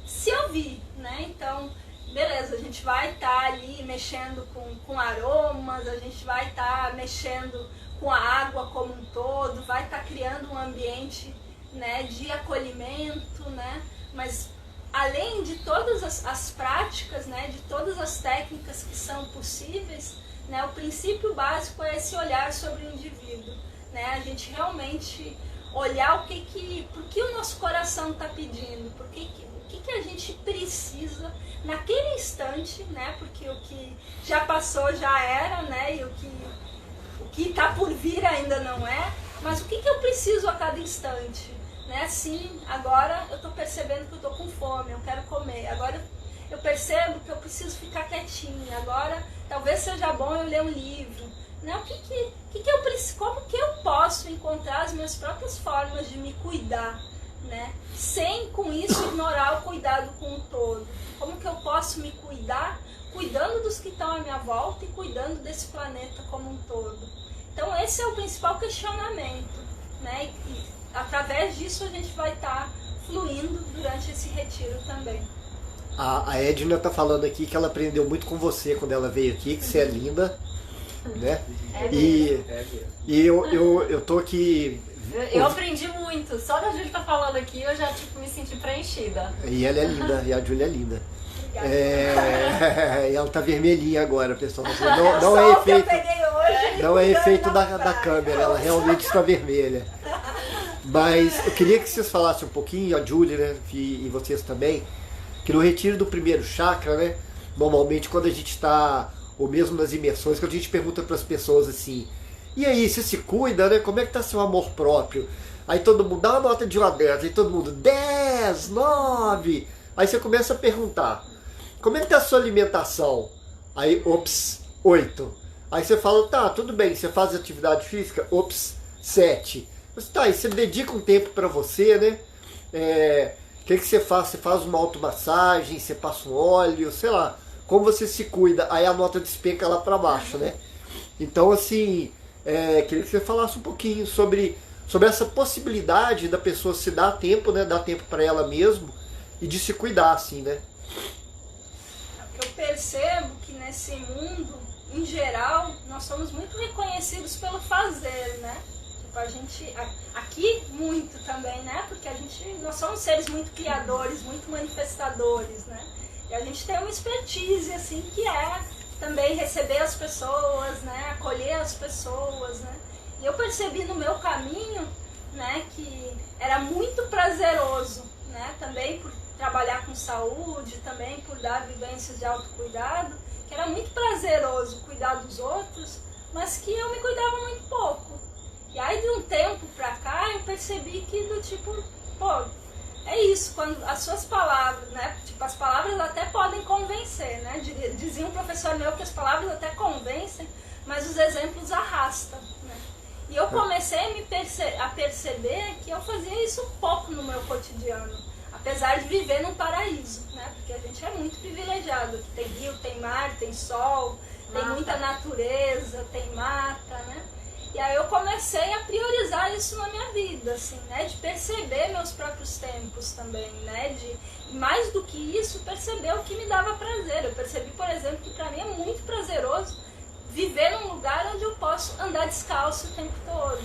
se ouvir, né? Então, beleza, a gente vai estar ali mexendo com aromas, a gente vai estar mexendo com a água como um todo, vai estar criando um ambiente, né, de acolhimento, né? Mas além de todas as práticas, né, de todas as técnicas que são possíveis, né, o princípio básico é esse olhar sobre o indivíduo, né? A gente realmente olhar por que o nosso coração está pedindo, o que a gente precisa naquele instante, né? Porque o que já passou já era, né? E o que está por vir ainda não é, mas o que eu preciso a cada instante, né? Sim, agora eu estou percebendo que eu estou com fome, eu quero comer, agora eu percebo que eu preciso ficar quietinha, agora talvez seja bom eu ler um livro, né? Eu preciso, como que eu posso encontrar as minhas próprias formas de me cuidar, né? Sem com isso ignorar o cuidado com o todo. Como que eu posso me cuidar, cuidando dos que estão à minha volta e cuidando desse planeta como um todo. Então esse é o principal questionamento, né? E através disso a gente vai estar fluindo durante esse retiro também. A Edna está falando aqui que ela aprendeu muito com você quando ela veio aqui, que você é linda, né? E eu tô aqui... Eu aprendi muito, só da Júlia estar falando aqui eu já me senti preenchida. E ela é linda, e a Júlia é linda. E ela tá vermelhinha agora, pessoal. Não é efeito, não é efeito da câmera, ela realmente está vermelha. Mas eu queria que vocês falassem um pouquinho, a Júlia, né, e vocês também, que no retiro do primeiro chakra, né, normalmente quando a gente está, ou mesmo nas imersões, quando a gente pergunta para as pessoas assim, e aí, você se cuida, né? Como é que tá seu amor próprio? Aí todo mundo dá uma nota de 1 a 10, aí todo mundo 10, 9. Aí você começa a perguntar, como é que tá a sua alimentação? Aí, 8. Aí você fala, tá, tudo bem, você faz atividade física? 7. Mas tá, e você dedica um tempo para você, né? O que você faz? Você faz uma automassagem, você passa um óleo, sei lá. Como você se cuida? Aí a nota despenca lá para baixo, né? Então, assim... queria que você falasse um pouquinho sobre essa possibilidade da pessoa se dar tempo, né? Dar tempo para ela mesmo e de se cuidar, assim, né? Eu percebo que nesse mundo, em geral, nós somos muito reconhecidos pelo fazer, né? Tipo, a gente, aqui muito também, né? Porque nós somos seres muito criadores, muito manifestadores, né? E a gente tem uma expertise, assim, que é também receber as pessoas, né? Acolher as pessoas, né? E eu percebi no meu caminho, né, que era muito prazeroso, né? Também por trabalhar com saúde, também por dar vivências de autocuidado, que era muito prazeroso cuidar dos outros, mas que eu me cuidava muito pouco. E aí de um tempo pra cá eu percebi que do tipo, pô, é isso, quando as suas palavras, né, tipo, as palavras até podem convencer, né, dizia um professor meu que as palavras até convencem, mas os exemplos arrastam, né. E eu comecei a perceber que eu fazia isso pouco no meu cotidiano, apesar de viver num paraíso, né? Porque a gente é muito privilegiado, aqui tem rio, tem mar, tem sol, tem muita natureza, tem mata, né? E aí eu comecei a priorizar isso na minha vida, assim, né? De perceber meus próprios tempos também, né? E mais do que isso, perceber o que me dava prazer. Eu percebi, por exemplo, que pra mim é muito prazeroso viver num lugar onde eu posso andar descalço o tempo todo,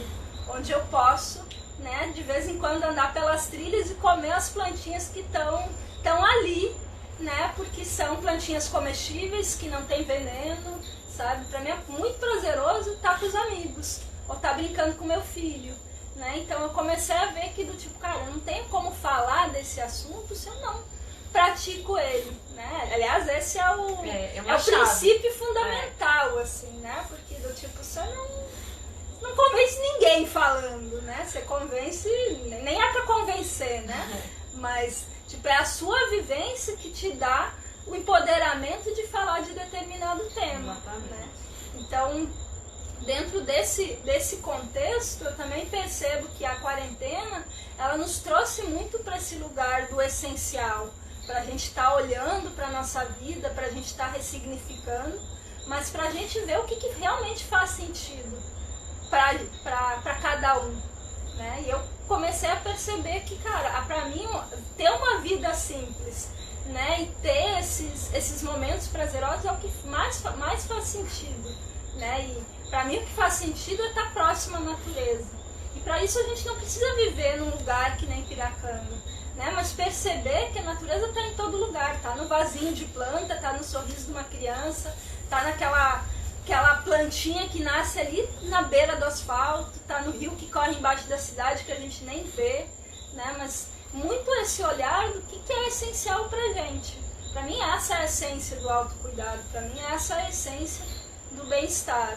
onde eu posso, né, de vez em quando andar pelas trilhas e comer as plantinhas que estão ali, né, porque são plantinhas comestíveis, que não tem veneno, sabe? Pra mim é muito prazeroso estar com os amigos, ou estar brincando com meu filho, né? Então eu comecei a ver que do tipo, cara, eu não tenho como falar desse assunto se eu não pratico ele, né? Aliás, esse é o princípio fundamental, assim, né? Porque do tipo, você não convence ninguém falando, né? Você convence, nem é pra convencer, né? Mas, tipo, é a sua vivência que te dá o empoderamento de falar de determinado tema, né? Então, dentro desse contexto, eu também percebo que a quarentena, ela nos trouxe muito para esse lugar do essencial, para a gente estar olhando para a nossa vida, para a gente estar ressignificando, mas para a gente ver o que realmente faz sentido para cada um, né? E eu comecei a perceber que, cara, para mim, ter uma vida simples, né, e ter esses momentos prazerosos é o que mais faz sentido, né? E para mim o que faz sentido é estar próximo à natureza. E para isso a gente não precisa viver num lugar que nem Piracanga, né? Mas perceber que a natureza está em todo lugar, está no vasinho de planta, está no sorriso de uma criança, está naquela plantinha que nasce ali na beira do asfalto, está no rio que corre embaixo da cidade que a gente nem vê, né? Mas muito esse olhar do que é essencial pra gente. Pra mim essa é a essência do autocuidado, pra mim essa é a essência do bem-estar.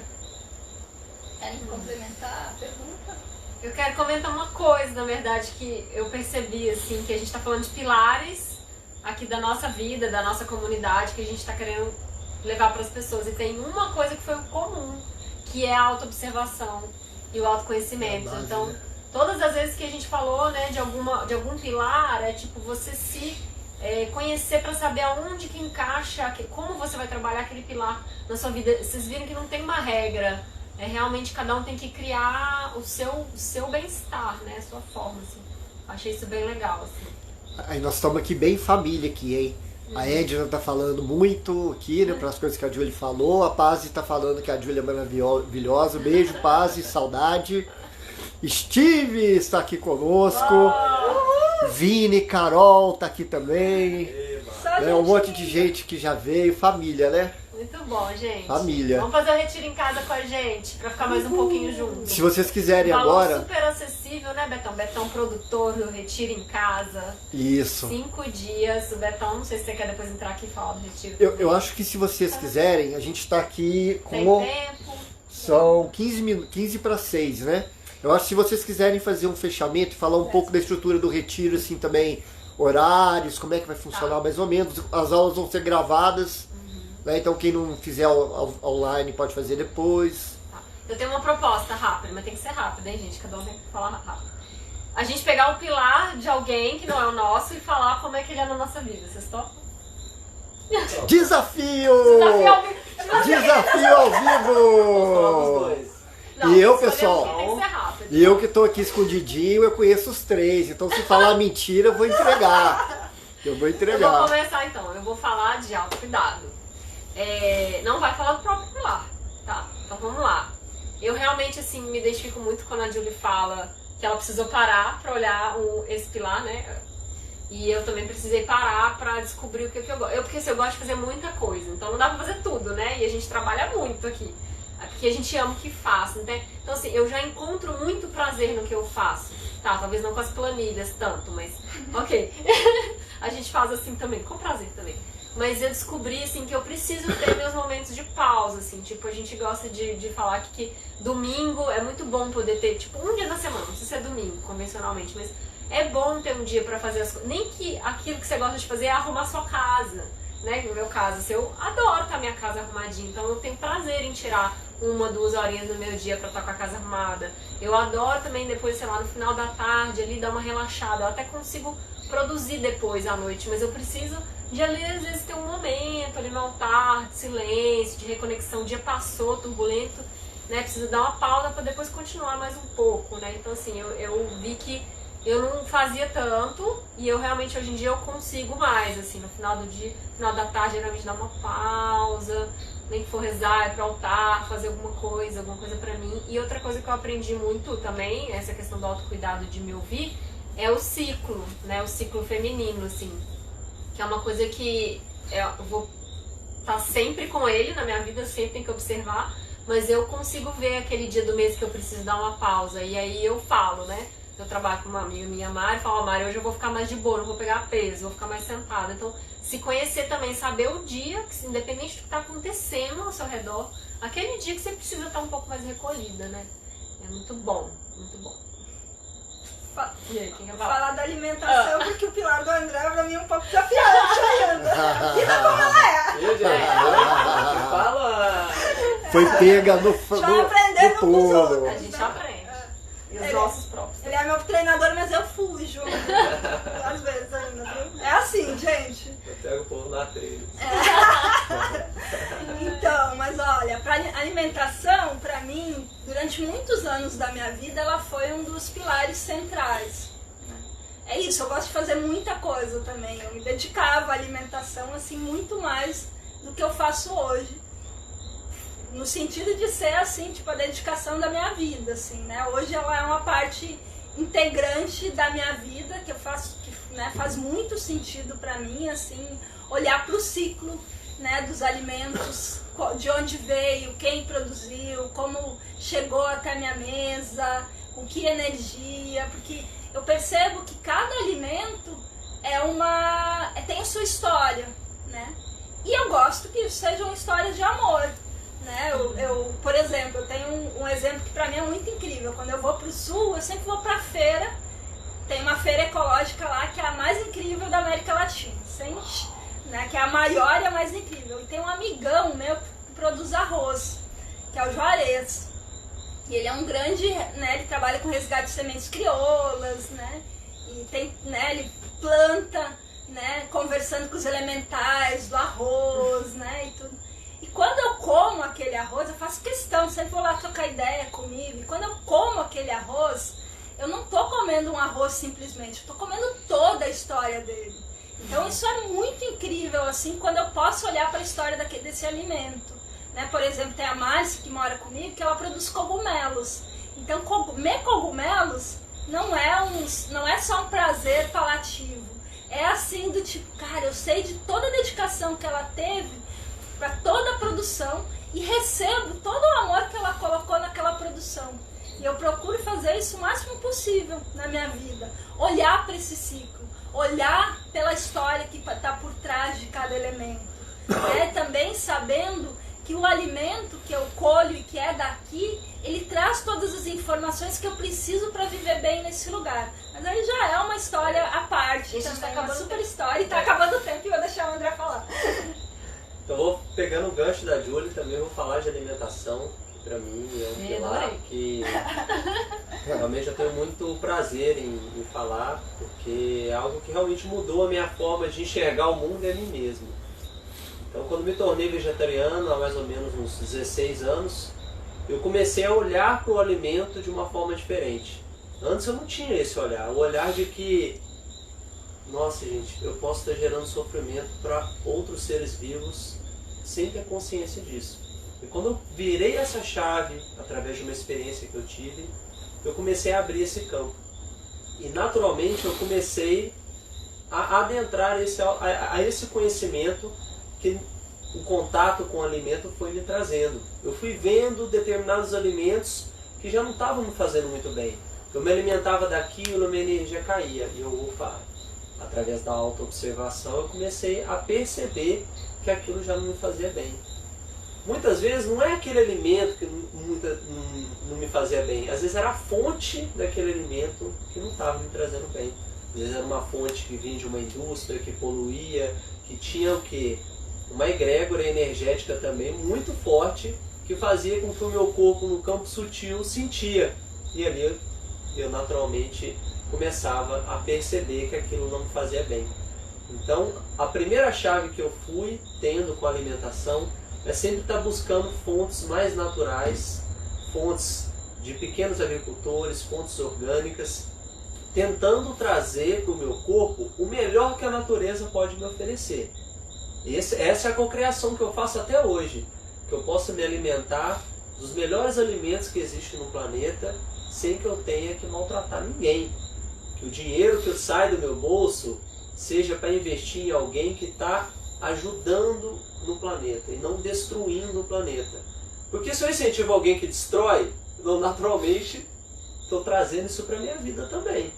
Querem complementar a pergunta? Eu quero comentar uma coisa, na verdade, que eu percebi, assim, que a gente tá falando de pilares aqui da nossa vida, da nossa comunidade, que a gente tá querendo levar para as pessoas. E tem uma coisa que foi comum, que é a autoobservação e o autoconhecimento. Então, todas as vezes que a gente falou, né, de algum pilar, é tipo você se conhecer para saber aonde que encaixa, como você vai trabalhar aquele pilar na sua vida. Vocês viram que não tem uma regra, realmente cada um tem que criar o seu bem-estar, né, a sua forma, assim. Achei isso bem legal, assim. Aí nós estamos aqui bem família aqui, hein? A Edna tá falando muito aqui, né, para as coisas que a Júlia falou. A Paz tá falando que a Júlia é maravilhosa. Beijo, Paz, saudade. Steve está aqui conosco. Vini, Carol tá aqui também. Um monte de gente que já veio. Família, né? Muito bom, gente. Família. Vamos fazer o retiro em casa com a gente, pra ficar mais um pouquinho junto. Se vocês quiserem valor agora... super acessível, né, Betão? Betão produtor do Retiro em Casa. Isso. 5 dias. O Betão, não sei se você quer depois entrar aqui e falar do retiro. Eu acho que se vocês quiserem, a gente tá aqui com... Tem tempo. São 15 para 6, né? Eu acho que se vocês quiserem fazer um fechamento e falar um pouco da estrutura do retiro, assim, também, horários, como é que vai funcionar mais ou menos. As aulas vão ser gravadas, né? Então quem não fizer online pode fazer depois. Tá. Eu tenho uma proposta rápida, mas tem que ser rápida, hein, gente? Cada um tem que falar rápido. A gente pegar o pilar de alguém que não é o nosso e falar como é que ele é na nossa vida. Vocês topam? Desafio! Desafio ao vivo! Desafio ao vivo! Não, e eu, pessoal, tem que ser rápido. e eu que tô aqui escondidinho, eu conheço os 3. Então se falar mentira, eu vou entregar. Eu vou entregar. Eu vou começar então. Eu vou falar de autocuidado. Não vai falar do próprio pilar, tá? Então vamos lá. Eu realmente, assim, me identifico muito quando a Julie fala que ela precisou parar pra olhar esse pilar, né? E eu também precisei parar pra descobrir o que eu gosto. Porque assim, eu gosto de fazer muita coisa, então não dá pra fazer tudo, né? E a gente trabalha muito aqui. Porque a gente ama o que faz, né? Então assim, eu já encontro muito prazer no que eu faço. Tá, talvez não com as planilhas tanto, mas ok. A gente faz assim também, com prazer também. Mas eu descobri, assim, que eu preciso ter meus momentos de pausa, assim. Tipo, a gente gosta de falar que domingo é muito bom poder ter, tipo, um dia na semana. Não sei se é domingo, convencionalmente, mas é bom ter um dia pra fazer as coisas. Nem que aquilo que você gosta de fazer é arrumar sua casa, né? No meu caso, assim, eu adoro estar minha casa arrumadinha. Então eu tenho prazer em tirar 1, 2 horinhas do meu dia pra estar com a casa arrumada. Eu adoro também depois, sei lá, no final da tarde ali, dar uma relaxada. Eu até consigo produzir depois à noite, mas eu preciso de ali às vezes ter um momento ali no altar, de silêncio, de reconexão. O dia passou, turbulento, né? Precisa dar uma pausa para depois continuar mais um pouco, né? Então assim, eu vi que eu não fazia tanto e eu realmente hoje em dia eu consigo mais, assim, no final do dia, no final da tarde geralmente dar uma pausa, nem que for rezar, ir pro altar, fazer alguma coisa pra mim. E outra coisa que eu aprendi muito também, essa questão do autocuidado, de me ouvir, é o ciclo, né? O ciclo feminino, assim, que é uma coisa que eu vou estar sempre com ele na minha vida, sempre tenho que observar, mas eu consigo ver aquele dia do mês que eu preciso dar uma pausa, e aí eu falo, né? Eu trabalho com uma amiga minha, Mari, e falo, Mari, hoje eu vou ficar mais de boa, não vou pegar peso, vou ficar mais sentada. Então, se conhecer também, saber o dia, que independente do que está acontecendo ao seu redor, aquele dia que você precisa estar um pouco mais recolhida, né? É muito bom, muito bom. E aí, quem quer falar da alimentação, porque o pilar do André pra mim é um pouco desafiante ainda. Vida como ela é. Viu, gente? Fala! Foi pega no Já aprendendo com os outros. A gente aprende. E os nossos próprios. Ele é meu treinador, mas eu fujo. Às vezes ainda, viu? É assim, gente. Eu pego o povo na trilha. Então, mas olha, pra alimentação, pra mim, durante muitos anos da minha vida, ela foi um dos pilares centrais. É isso, eu gosto de fazer muita coisa também. Eu me dedicava à alimentação, assim, muito mais do que eu faço hoje. No sentido de ser, assim, tipo, a dedicação da minha vida, assim, né? Hoje ela é uma parte integrante da minha vida, que eu faço, que, né, faz muito sentido pra mim, assim, olhar pro ciclo, né, dos alimentos, de onde veio, quem produziu, como chegou até a minha mesa, com que energia, porque eu percebo que cada alimento tem a sua história, né? E eu gosto que sejam histórias de amor, né? Por exemplo, eu tenho um exemplo que pra mim é muito incrível. Quando eu vou pro sul, eu sempre vou pra feira. Tem uma feira ecológica lá que é a mais incrível da América Latina, né? Que é a maior e a mais incrível. E tem um amigão meu que produz arroz, que é o Juarez. E ele é um grande, né? Ele trabalha com resgate de sementes crioulas, né? E tem, né? Ele planta, né? Conversando com os elementais do arroz, né? E tudo. E quando eu como aquele arroz, eu faço questão, sempre vou lá trocar ideia comigo. E quando eu como aquele arroz, eu não tô comendo um arroz simplesmente, eu tô comendo toda a história dele. Então isso é muito incrível, assim, quando eu posso olhar para a história desse alimento. Né? Por exemplo, tem a Márcia que mora comigo, que ela produz cogumelos. Então comer cogumelos não é só um prazer palativo. É assim do tipo, cara, eu sei de toda a dedicação que ela teve para toda a produção e recebo todo o amor que ela colocou naquela produção. E eu procuro fazer isso o máximo possível na minha vida. Olhar para esse ciclo, olhar pela história que está por trás de cada elemento. Também sabendo que o alimento que eu colho e que é daqui, ele traz todas as informações que eu preciso para viver bem nesse lugar. Mas aí já é uma história à parte, também, tá uma super história, e está acabando o tempo e eu vou deixar o André falar. Então vou pegando o gancho da Julie, também vou falar de alimentação, que pra mim é um pilar que realmente eu tenho muito prazer em falar, porque é algo que realmente mudou a minha forma de enxergar o mundo e a mim mesmo. Então quando me tornei vegetariano, há mais ou menos uns 16 anos, eu comecei a olhar para o alimento de uma forma diferente. Antes eu não tinha esse olhar, o olhar de que, nossa gente, eu posso estar gerando sofrimento para outros seres vivos sem ter consciência disso. E quando eu virei essa chave, através de uma experiência que eu tive, eu comecei a abrir esse campo. E naturalmente eu comecei a adentrar a esse conhecimento que o contato com o alimento foi me trazendo. Eu fui vendo determinados alimentos que já não estavam me fazendo muito bem. Eu me alimentava daquilo, minha energia caía. E eu, opa, através da autoobservação, eu comecei a perceber que aquilo já não me fazia bem. Muitas vezes não é aquele alimento que não me fazia bem. Às vezes era a fonte daquele alimento que não estava me trazendo bem. Às vezes era uma fonte que vinha de uma indústria, que poluía, que tinha o quê? Uma egrégora energética também muito forte, que fazia com que o meu corpo no campo sutil sentia. E ali eu naturalmente começava a perceber que aquilo não me fazia bem. Então, a primeira chave que eu fui tendo com a alimentação é sempre estar buscando fontes mais naturais, fontes de pequenos agricultores, fontes orgânicas, tentando trazer para o meu corpo o melhor que a natureza pode me oferecer. Essa é a cocriação que eu faço até hoje, que eu possa me alimentar dos melhores alimentos que existem no planeta, sem que eu tenha que maltratar ninguém. Que o dinheiro que sai do meu bolso seja para investir em alguém que está ajudando no planeta e não destruindo o planeta. Porque se eu incentivo alguém que destrói, eu naturalmente estou trazendo isso para a minha vida também.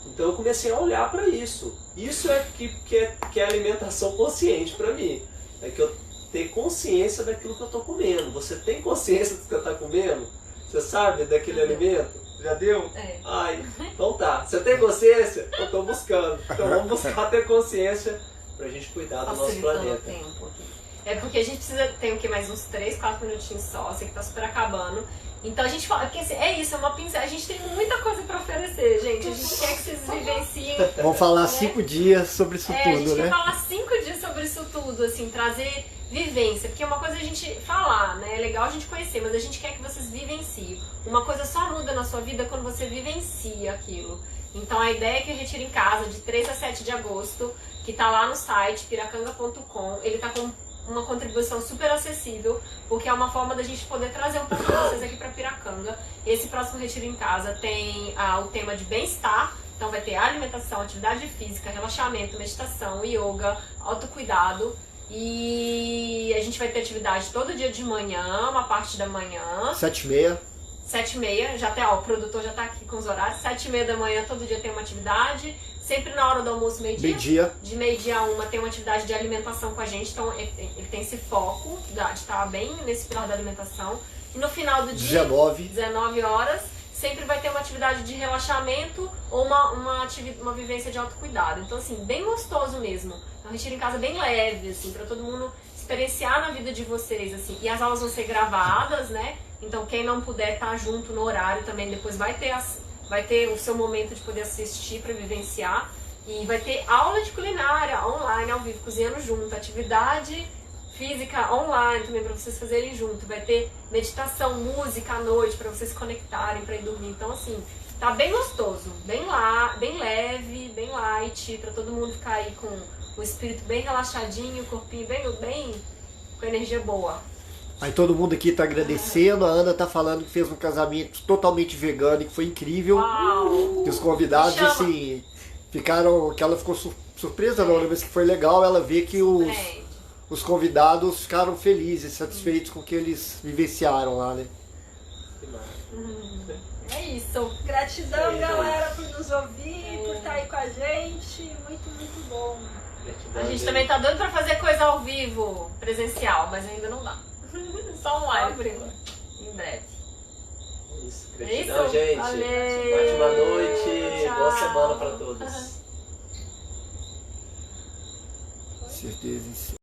Então eu comecei a olhar para isso. Isso é que é alimentação consciente para mim. É que eu tenho consciência daquilo que eu estou comendo. Você tem consciência do que você está comendo? Você sabe daquele alimento? Já deu? É. Ai, então tá. Você tem consciência? Eu estou buscando. Então vamos buscar ter consciência pra gente cuidar do nosso planeta. Tempo aqui. É porque a gente precisa ter o que mais uns 3, 4 minutinhos só, sei que tá super acabando. Então a gente fala, porque assim, é isso, é uma pincel, a gente tem muita coisa pra oferecer, gente. A gente quer que vocês vivenciem. Vamos falar né? 5 dias sobre isso a tudo, gente né? quer falar 5 dias sobre isso tudo, assim, trazer vivência, porque é uma coisa a gente falar, né? É legal a gente conhecer, mas a gente quer que vocês vivenciem. Uma coisa só muda na sua vida quando você vivencia aquilo. Então a ideia é que o Retiro em Casa, de 3 a 7 de agosto, que tá lá no site, piracanga.com, ele tá com uma contribuição super acessível, porque é uma forma da gente poder trazer um pouco de vocês aqui para Piracanga. Esse próximo Retiro em Casa tem o tema de bem-estar, então vai ter alimentação, atividade física, relaxamento, meditação, yoga, autocuidado. E a gente vai ter atividade todo dia de manhã, uma parte da manhã. 7h30. 7h30, já tem, ó, o produtor já tá aqui com os horários. 7h30 da manhã, todo dia tem uma atividade. Sempre na hora do almoço, meio-dia. Meio-dia. De meio-dia a 1 tem uma atividade de alimentação com a gente. Então ele tem esse foco de estar bem nesse pilar da alimentação. E no final do dia, 19 horas, sempre vai ter uma atividade de relaxamento ou uma vivência de autocuidado. Então, assim, bem gostoso mesmo. É um retiro em casa bem leve, assim, para todo mundo experienciar na vida de vocês, assim. E as aulas vão ser gravadas, né? Então, quem não puder estar junto no horário também, depois vai ter o seu momento de poder assistir para vivenciar. E vai ter aula de culinária online, ao vivo, cozinhando junto. Atividade física online também para vocês fazerem junto. Vai ter meditação, música à noite para vocês se conectarem para ir dormir. Então, assim, tá bem gostoso, bem leve, bem light, para todo mundo ficar aí com o espírito bem relaxadinho, o corpinho bem com energia boa. Aí todo mundo aqui tá agradecendo, a Ana tá falando que fez um casamento totalmente vegano e que foi incrível. Uau! E os convidados, assim, ficaram, que ela ficou surpresa não, mas que foi legal ela ver que os convidados ficaram felizes, satisfeitos com o que eles vivenciaram lá, né? É isso. Gratidão, galera, por nos ouvir, por estar aí com a gente. Muito, muito bom. A gente também tá doido pra fazer coisa ao vivo, presencial, mas ainda não dá. Só online por enquanto. Em breve. Isso. É Gratidão, isso? gente. Valeu. Ótima noite. Tchau. Boa semana para todos. Certeza.